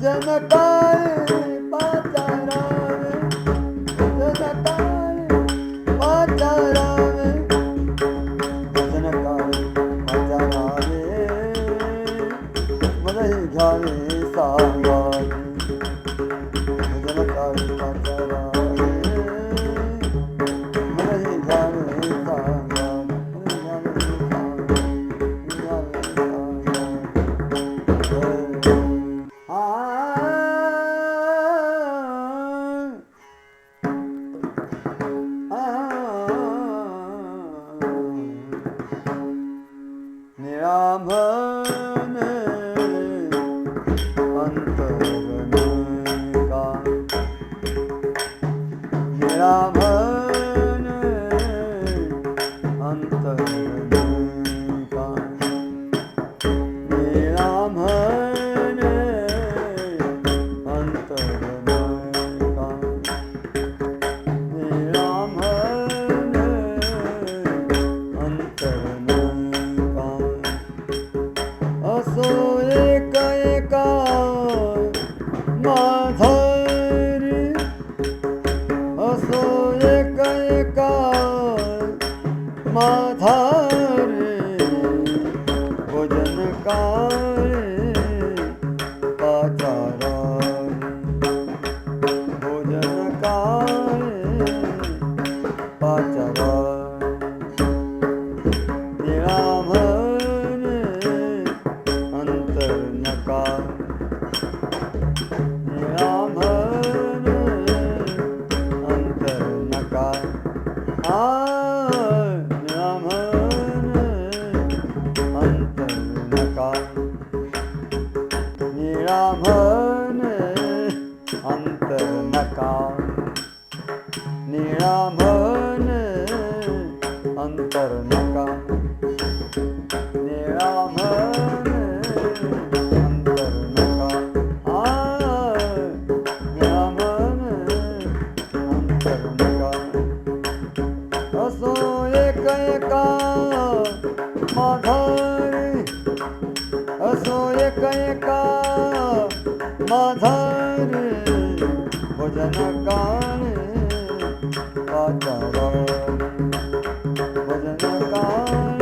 भजन काय पाचारावे, भजन काय पाचारावे, भजन काय पाचारावे, मलाही घ्यावे सांगावे, भजन काय पाचारावे, मलाही घ्यावे सांगावे, निराभन अंतरन का, निराभन अंतरन का, निराभन अंतरन का, निराभन अंतरन का, असो एक एका माझा रे, असो एक एका माझा रे, भोजन काय पाचारा, भोजन काय पाचारा, निराभन अंतर नका, निराभन अंतर नका, निराभन अंतर नका, निराभन अंतर नका, निराभन अंतर नका, निराभन अंतर नका, निराभन अंतर नका, असो एक एका माझा रे, असो एक एका माझा रे, भजन काय पाचारा, भजन काय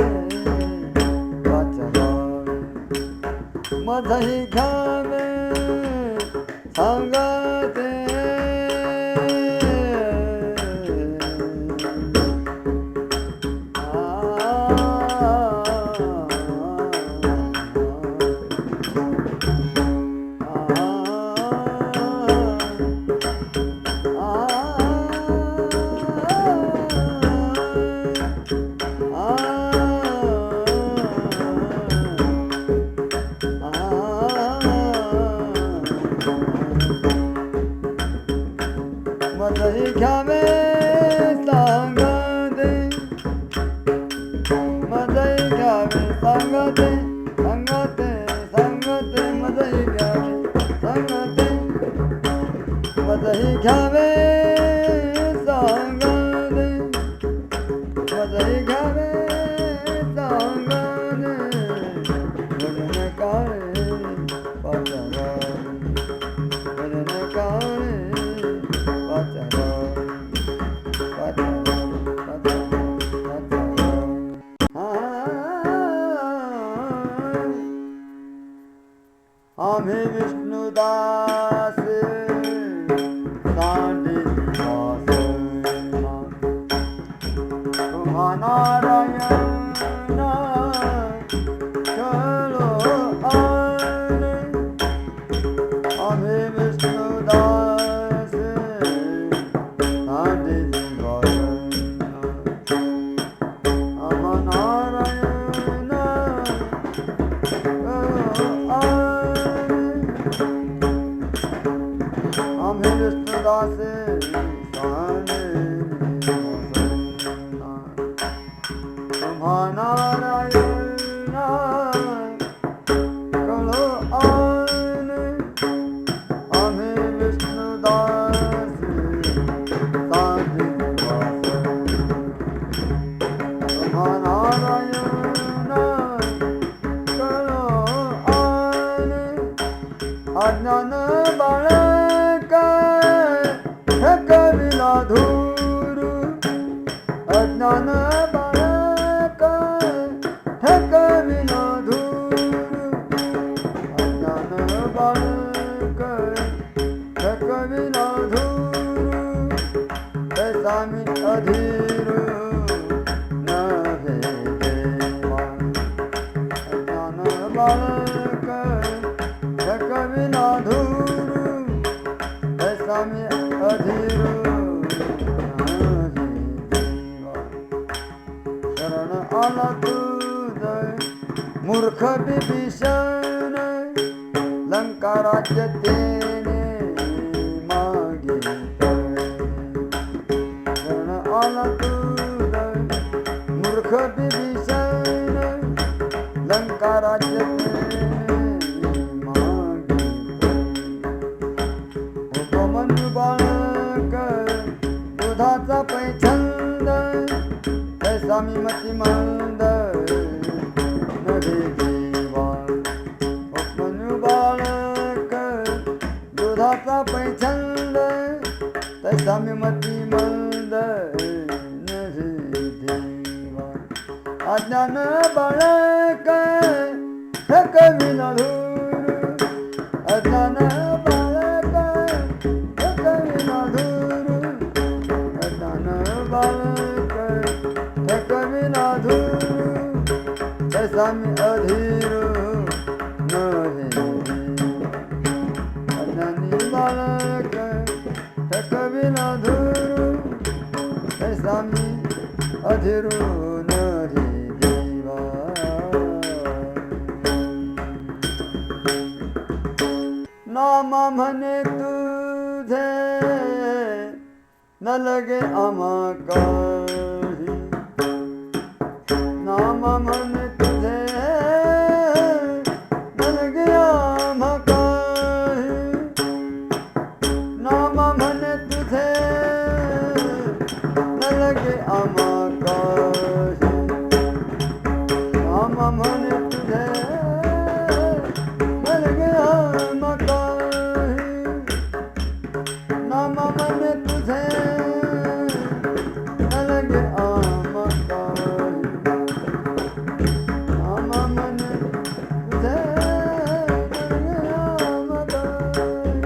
पाचारा, मधही घ्यावे सांगते, मधही घ्यावे सांगते, मधही घ्यावे सांगते, सांगते सांगते, मधही घ्यावे सांगते, मधही घ्यावे सांगते, मधही घ्यावे सांगते, भजन काय पाचारा, भजन काय पाचारा, पाचारा, पाचारा, पाचारा, आम्ही विष्णुदास दांडी वासना, तुम्हा नारायण चलो आले, आम्ही विष्णुदास दांडी वासना, आम्हा नारायण चलो आले, आम्ही विष्णुदास तुम्हा नारायण कळो आले, आम्ही विष्णुदास साधी तुम्हा नारायण कळो आले, अज्ञान बाळक ठकविला धूर अज्ञान बाळक ठकविला धूर अज्ञान बाळक ठकविला धूर तैसा मी अधीर नव्हे देवा अज्ञान बाळक ठकविला धूर तैसा मी अधीर शरण आला तुझ मूर्ख बिभीषण लंका राज्य तेने मागितले शरण आला तुझ मूर्ख बिभीषण लंका राज्य तेने मागितले उपमन्यु बाळक दुधाचा पैछंद तैसा मी मतिमंद नव्हे देवा उपमन्यु बाळक दुधाचा पैछंद तैसा मी मतिमंद नव्हे देवा अज्ञान बाळक ठकविला धूर अज्ञान बाळक ठकविला धूर अज्ञान बाळक ठकविला धूर तैसा मी अधीर नव्हे अज्ञानी बाळक ठकविला धूर तैसा मी अधीर नव्हे देवा नाम म्हणे तुझे न लगे आम्हा काही नाम म्हणे तुझे न लगे आम्हा काही नाम म्हणे तुझे न लगे आम्हा काही नाम म्हणे तुझे न लगे आम्हा काही नाम म्हणे तुझे न लगे आम्हा काही नाम म्हणे तुझे न लगे आम्हा काही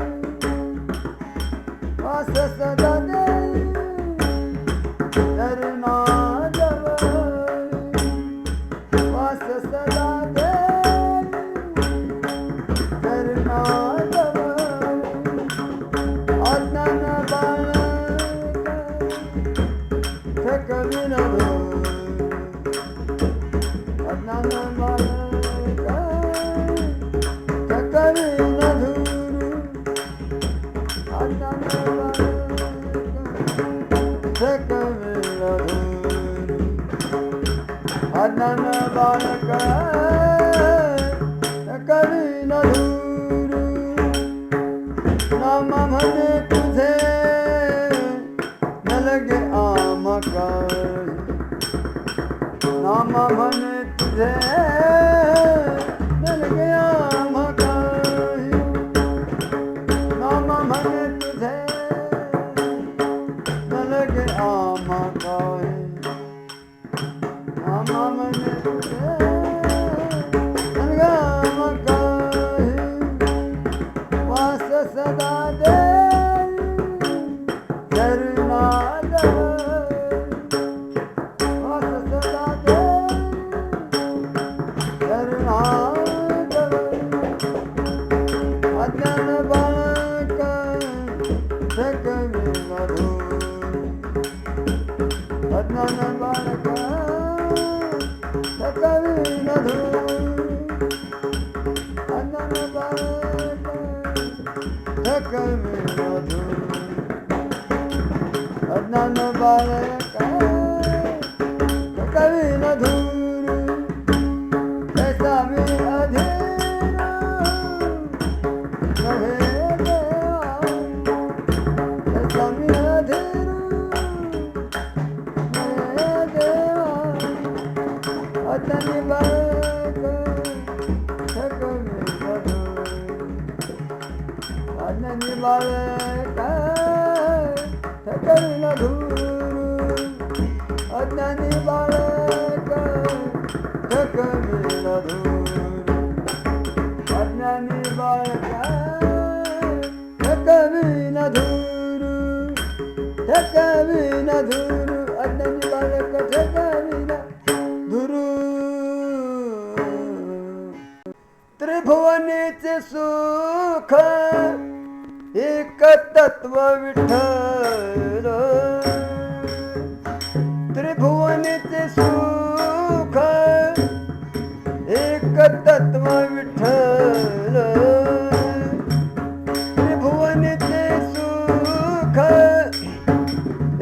वास सदा देई चरणाजवळ वास सदा देई चरणाजवळ अज्ञान बाळक ठकविला धूर अज्ञान बाळक ठकविला धूर अज्ञान बाळक ठकविला धूर अज्ञान बाळक ठकविला धूर नाम म्हणे तुझे न लगे आम्हा काही नाम म्हणे तुझे न लगे आम्हा काही नाम म्हणे तुझे न लगे आम्हा काही नाम म्हणे तुझे न लगे आम्हा काही वास सदा देई चरणाजवळ वास सदा देई चरणाजवळ अज्ञान बाळक ठकविला धूर अज्ञान बाळक ठकविला धूर अज्ञान बाळक ठकविला धूर अज्ञान बाळक ठकविला धूर तैसा मी अधीर नव्हे देवा तैसा मी अधीर नव्हे देवा अज्ञानी बाळक ठकविला धूर अज्ञानी बालका थकविला धूर अज्ञानी बालका थकविला धूर अज्ञानी बालका थकविला धूर थकविला धूर अज्ञानी बालका थकविला धूर त्रिभुवनेचे सुख एक तत्व विठ्ठल त्रिभुवनेचे सुख एक तत्व विठ्ठल त्रिभुवनेचे सुख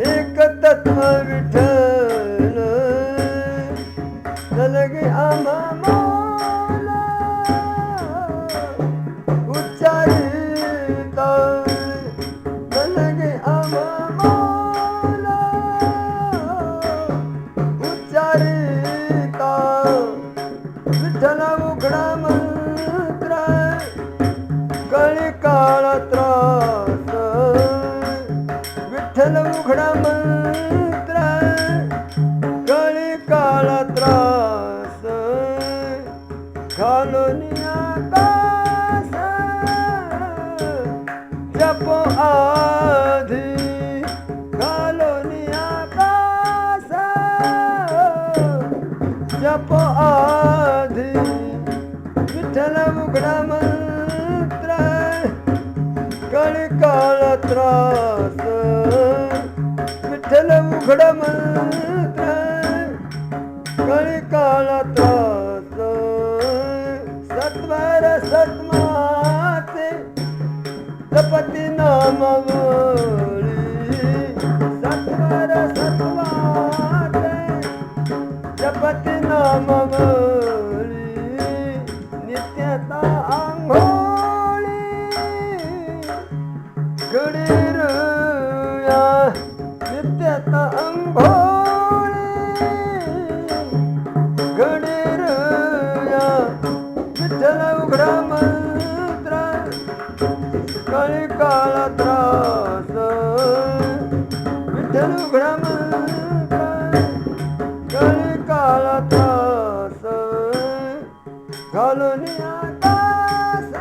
एक तत्व विठ्ठल लगे आम्हा विठ्ठल उघडा मंत्र कळी काळा त्रास विठ्ठल उघडा मंत्र कळी काळा त्रास घालून आकाश जप आधी घालून आकाश जप आधी विठ्ठल उघडा मंत्र कळी काळा त्रास विठ्ठल उघडा मंत्र कळी काळा त्रास सत्वर सत्माते जपती नामावळी सत्वर सत्माते जपती नामावळी नित्यता आंघोळी घडीरुया नित्यता आंघोळी घडीरुया विठ्ठल उघडा मंत्र कळी काळा त्रास विठ्ठल उघडा मंत्र कळी काळा त्रास घालून आकाश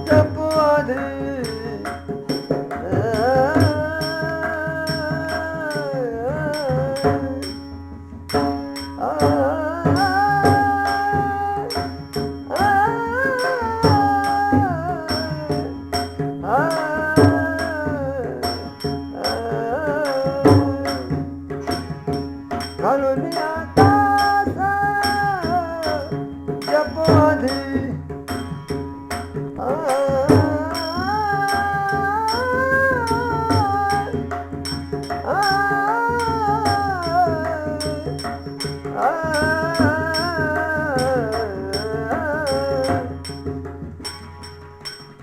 जप आधी घालून आकाश जप आधी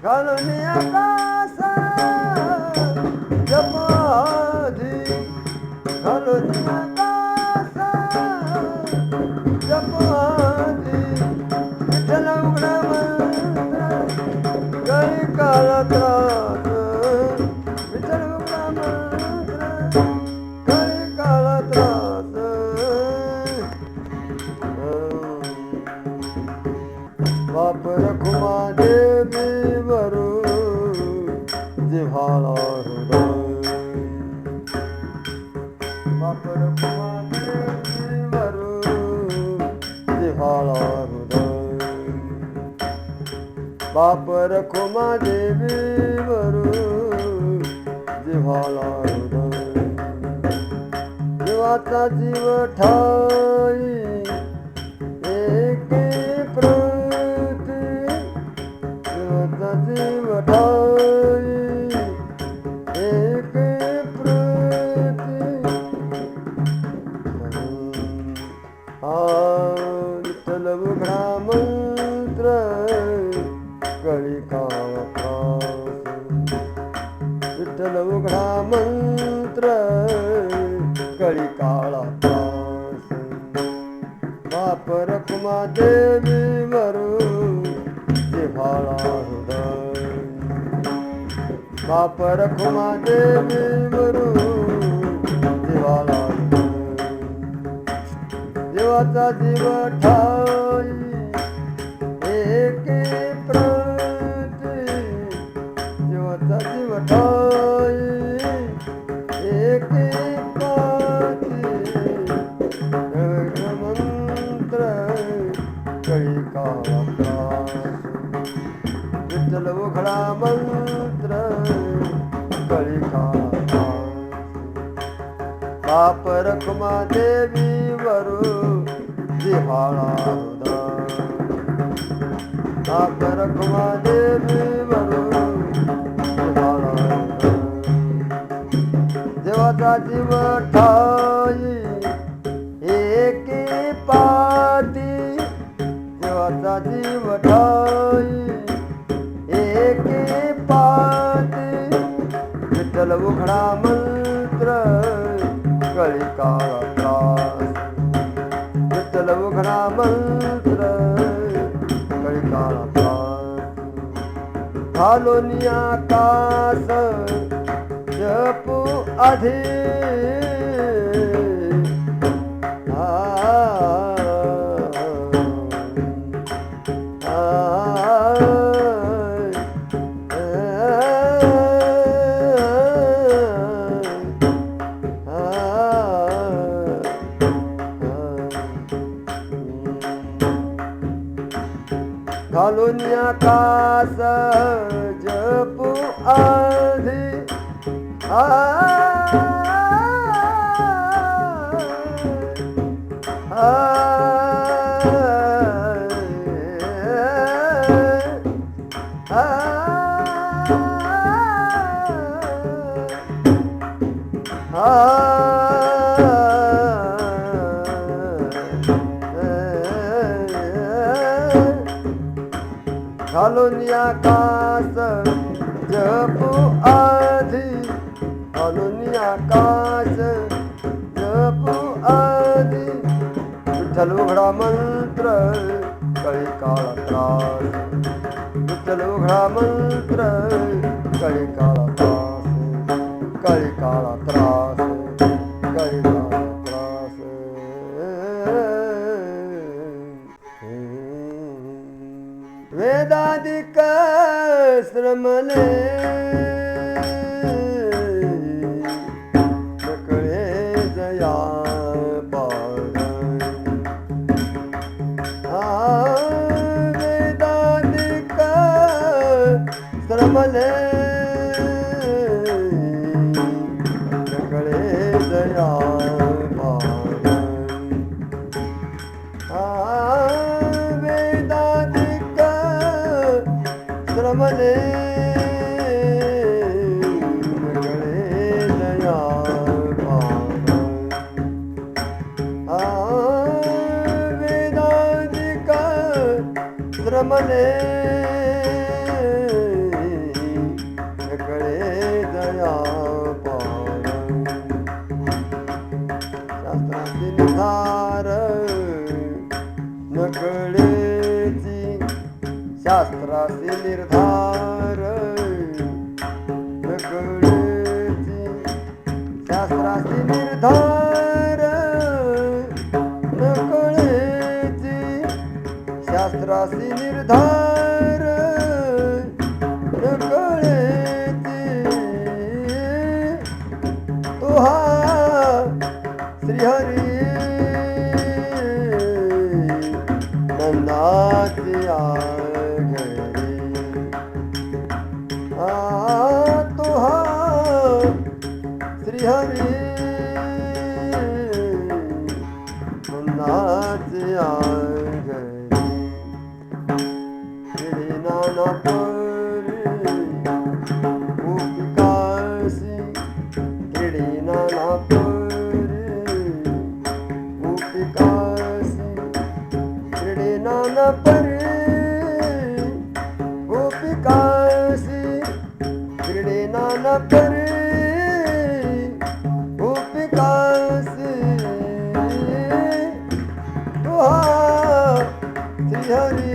घालून आकाश जप आधी घालून आकाश जप आधी विठ्ठल उघडा मंत्र कळी काळा त्रास विठ्ठल उघडा मंत्र कळी काळा त्रास बाप रखुमा देवी वरू जिव्हाळा हृदय बाप रखुमा देवी वरू जिव्हाळा हृदय बाप रखुमा देवी वरू जिव्हाळा हृदय जीवाचा जीव ठाई एके प्रती जीवाचा जीव ठाई एके प्रती विठ्ठल उघडा मंत्र कळी काळा त्रास विठ्ठल उघडा मंत्र कळी काळा त्रास बाप रखुमा देवी वरू जिव्हाळा हृदय बाप रखुमा देवी वरू जिव्हाळा हृदय जीवाचा जीव ठाई एके प्रती जीवाचा जीव ठाई एके पाती मंत्र कळी काळा विठ्ठल उघडा मंत्र कळी काळा बाप रखुमा देवी वरू जिव्हाळा हृदय बाप रखुमा देवी वरू जिव्हाळा हृदय देवाचा जीव ठाई एके पाती देवाचा जीव ठाई एके पाती विठ्ठल उघडा मंत्र कळी काळा त्रास विठ्ठल उघडा मंत्र कळी काळा त्रास घालून आकाश जपू आधी घालून आकाश जपू आधी घालून आकाश जपू आधी घालून आकाश जपू आधी विठ्ठल उघडा मंत्र कळी काळा त्रास विठ्ठल उघडा मंत्र कळी काळा त्रास कळी काळा त्रास कळी काळा त्रास वेदादिक श्रमले नकळे जया पार वेदादिक श्रमले नकळे जया पार वेदादिक श्रमले नकळे जया पार वेदादिक श्रमले नकळे जया पार शास्त्राची निधार नकळेची शास्त्राची निर्धार नकळेची शास्त्राची निर्धार नकळेची शास्त्राची निर्धार नकळेची तुहा श्रीहरी नंदाची घरी तुहा श्रीहरी नंदाची घरी श्री नाना परी गोपिकासी श्री नाना परी गोपिकासी श्री नाना परी गोपिकासी श्री नाना परी गोपिकासी तुहा श्रीहरी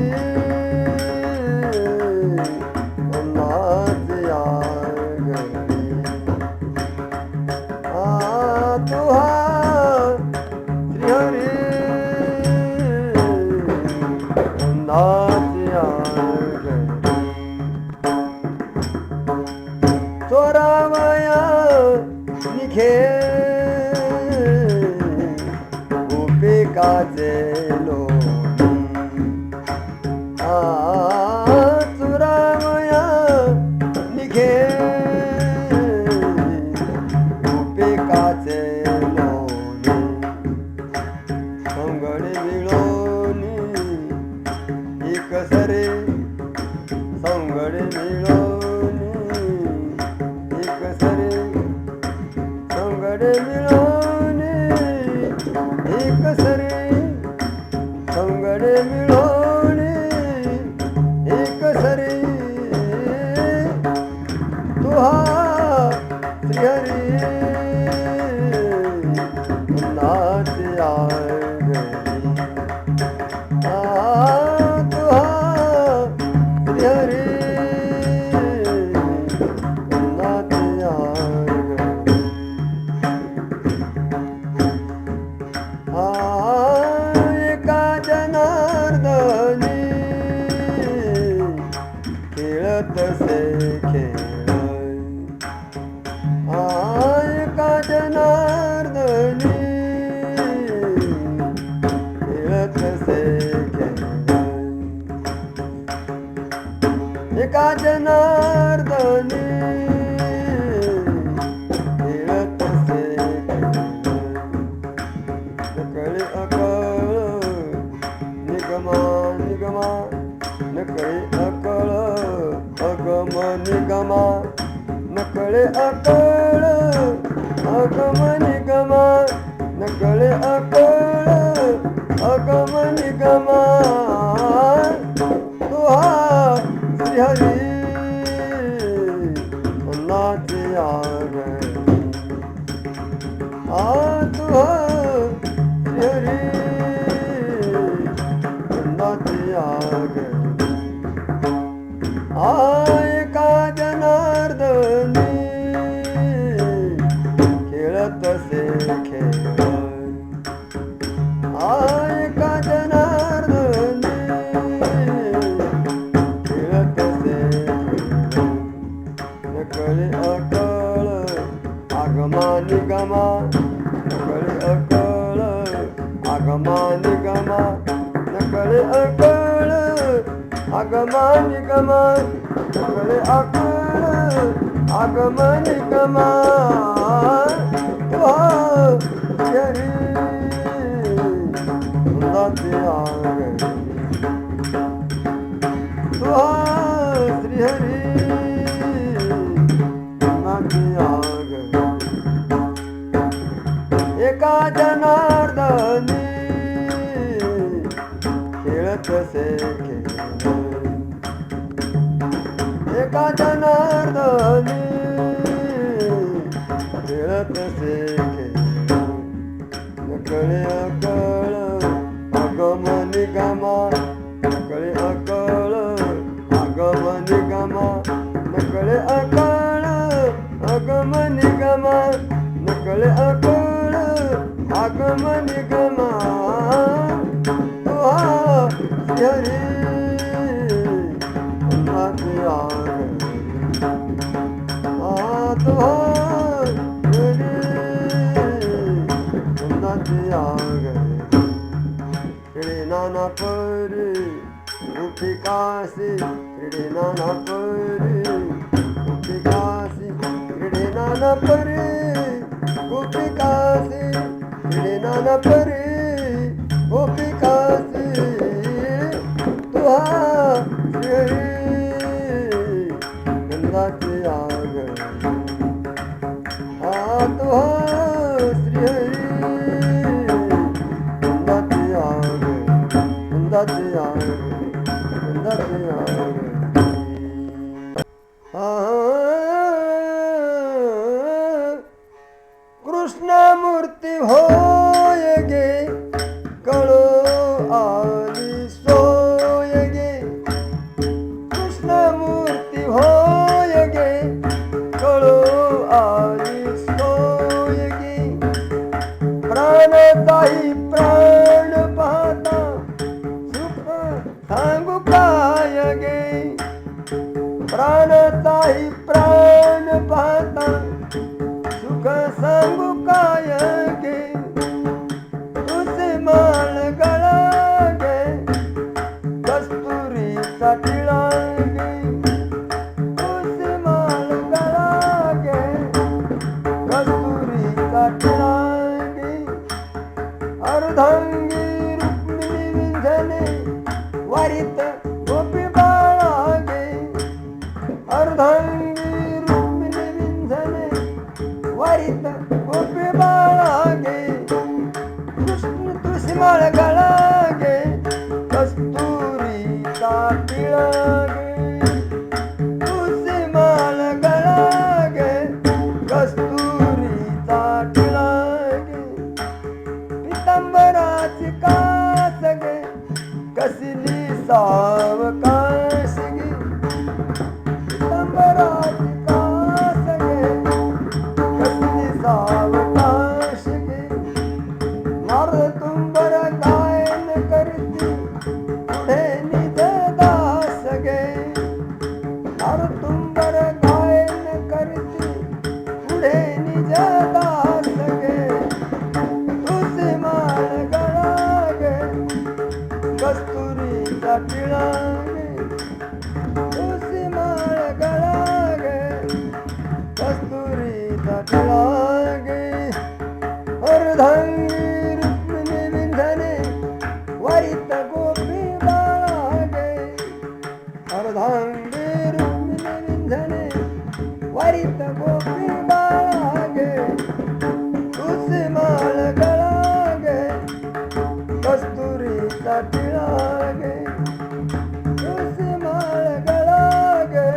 चोरावया निघे गोपिकाचे लोणी चोरावया निघे गोपिकाचे लोणी संगडे मिळोनी एक सरे संगडे मिळोनी एक सरे संगडे मिळोनी एक सरे संगडे मिळोनी एक सरे तुहा श्रीहरी नाची आगरी तुहा श्रीहरी नाची आगरी एका जनार्दनी खेळतसे खेळ एका जनार्दनी खेळतसे खेळ एका जनार्दनी खेळतसे नकळे अकळ निगमा निगमा नकळे अकळ अगम निगमा नकळे अकळ अगम निगमा नकळे अकळ अगम निगमा तुहा श्रीहरी नाची आगरी तुहा श्रीहरी नाची आगरी एका जनार्दनी खेळतसे खेळ एका जनार्दनी खेळतसे खेळ नकळे अकळ आगमा Nigma नकळे अकळ आगमा Nigma नकळे अकळ आगमा Nigma नकळे अकळ आगमा Nigma तुहा Shrihari नाची आगरी तुहा श्रीहरी नाची आगरी एका जनार्दनी खेळतसे खेळ एका जनार्दनी खेळतसे खेळ नकळे अकळ अगम निगमा नकळे अकळ अगम निगमा नकळे अकळ अगम निगमा नकळे अकळ अगम निगमा तुहा श्रीहरी नाची आगरी तुहा श्रीहरी नाची आगरी श्री नाना परी गोपिकासी श्री नाना परी गोपिकासी श्री नाना परी गोपिकासी श्री नाना परी गोपिकासी तुहा श्रीहरी नाची आगरी तुहा श्रीहरी नाची आगरी नाची आगरी नाची आगरी कृष्णमूर्ती होय गे कळो आली सोय गे कृष्णमूर्ती होय गे प्राणताई प्राण पाहता सुख सांगू काय गे तुझे माळ गळा गे कस्तुरीचा टिळा गे तुझे माळ गळा गे कस्तुरीचा टिळा गे अर्धांगी रुक्मिणी विंझणे वारीत गोपी बाळा गे अर्धांगी रुक्मिणी विंझणे वारीत गोपी बाळा गे कृष्ण तुळशी माळ गळा गे कस्तुरीचा टिळा गे तुळशी माळ गळा गे कस्तुरीचा टिळा गे पितांबराची कास गे कसली सावकाश गे पितांबराची कास गे कसली सावकाश गे नारदुंबर गायन करती पुढे निज दास गे नारदुंबर गायन करती पुढे निज दास गे तुझे माळ गळा गे कस्तुरीचा टिळा गे तुझे माळ गळा गे कस्तुरीचा टिळा गे अर्धांगी रुक्मिणी विंझणे वारीत गोपी बाळा गे अर्धांगी रुक्मिणी विंझणे वारीत गोपी बाळा गे तुझे माळ गळा गे कस्तुरीचा टिळा गे तुझे माळ गळा गे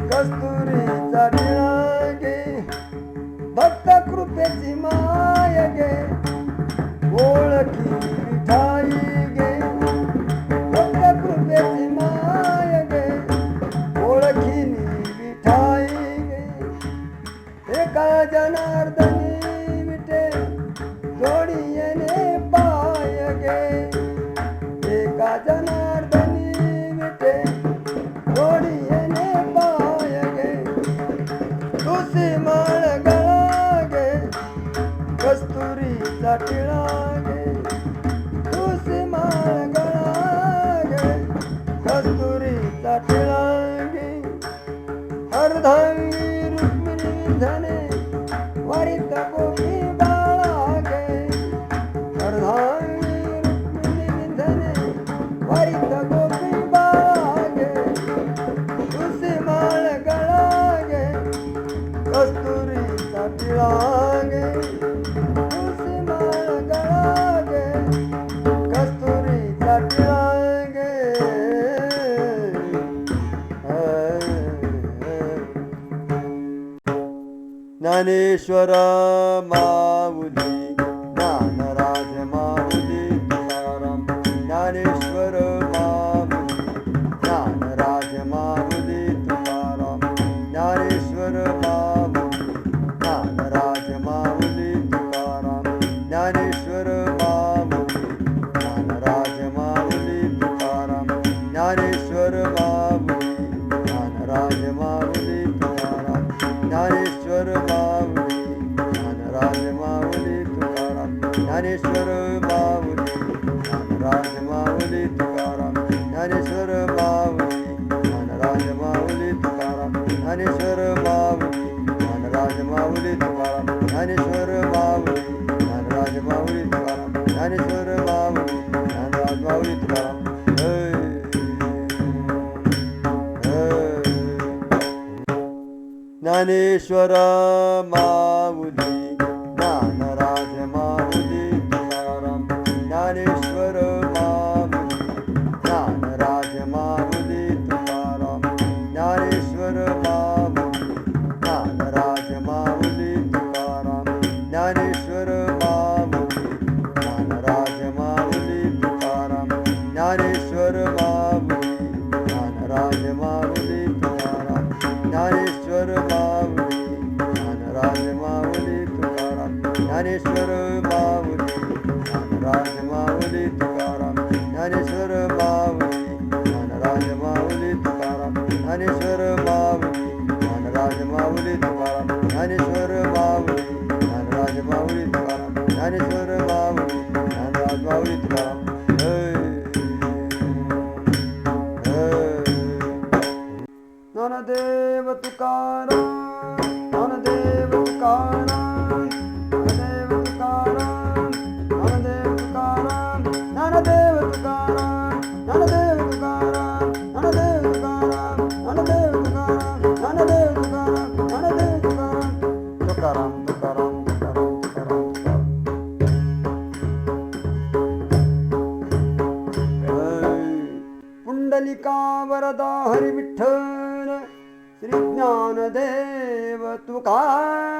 कस्तुरीचा टिळा गे भक्त कृपेची माय गे ओळखी विठाई गे भक्त कृपेची माय गे ओळखीनी विठाई गे एका जनार्दनी विटे जोडी येणे पाय गे एका जनार्दनी विटे जोडी येणे पाय गे तुझी माळ गळा गे कस्तुरीचा टिळा गे तुझी माळ गळा गे कस्तुरीचा टिळा गे अर्धांगी रुक्मिणी विंझणे वारीत गोपी बाळा गे अर्धांगी रुक्मिणी विंझणे वारीत गोपी बाळा गे तुझी माळ गळा गे कस्तुरीचा टिळा गे तुझी माळ गळा गे कस्तुरीचा टिळा गे ज्ञानेश्वर माऊली ज्ञानराज माऊली तुकाराम ज्ञानेश्वर माऊली ज्ञानराज माऊली तुकाराम ज्ञानेश्वर माऊली ज्ञानराज माऊली तुकाराम ज्ञानेश्वर माऊली ज्ञानराज माऊली तुकाराम ज्ञानेश्वर माऊली ज्ञानराज माऊली तुकाराम ज्ञानेश्वर माऊली ज्ञानराज माऊली तुकाराम ज्ञानेश्वर माऊली ज्ञानराज माऊली तुकाराम ज्ञानेश्वर माऊली ज्ञानराज माऊली तुकाराम ज्ञानेश्वर माऊली ज्ञानराज माऊली तुकाराम ज्ञानेश्वर माऊली ज्ञानराज माऊली तुकाराम ज्ञानेश्वर माऊली ज्ञानराज माऊली तुकाराम ज्ञानेश्वर माऊली ज्ञानराज माऊली तुकाराम ज्ञानेश्वर माऊली ज्ञानराज माऊली तुकाराम ज्ञानेश्वर माऊली ज्ञानराज माऊली तुकाराम ज्ञानेश्वर माऊली ज्ञानराज माऊली तुकाराम ज्ञानेश्वर माऊली ज्ञानराज माऊली तुकाराम ज्ञानेश्वर माऊली ज्ञानराज माऊली तुकाराम ज्ञानेश्वर माऊली ज्ञानराज माऊली तुकाराम ज्ञानेश्वर माऊली ज्ञानराज माऊली तुकाराम ज्ञानेश्वर ज्ञानदेव तुकाराम ज्ञानदेव तुकाराम ज्ञानदेव तुकाराम ज्ञानदेव तुकाराम ज्ञानदेव तुकाराम ज्ञानदेव तुकाराम ज्ञानदेव तुकाराम ज्ञानदेव तुकाराम ज्ञानदेव तुकाराम ज्ञानदेव तुकाराम तुकाराम तुकाराम तुकाराम तुकाराम पुंडलिका वरदा हरी विठ्ठल श्री ज्ञानदेव तुकाराम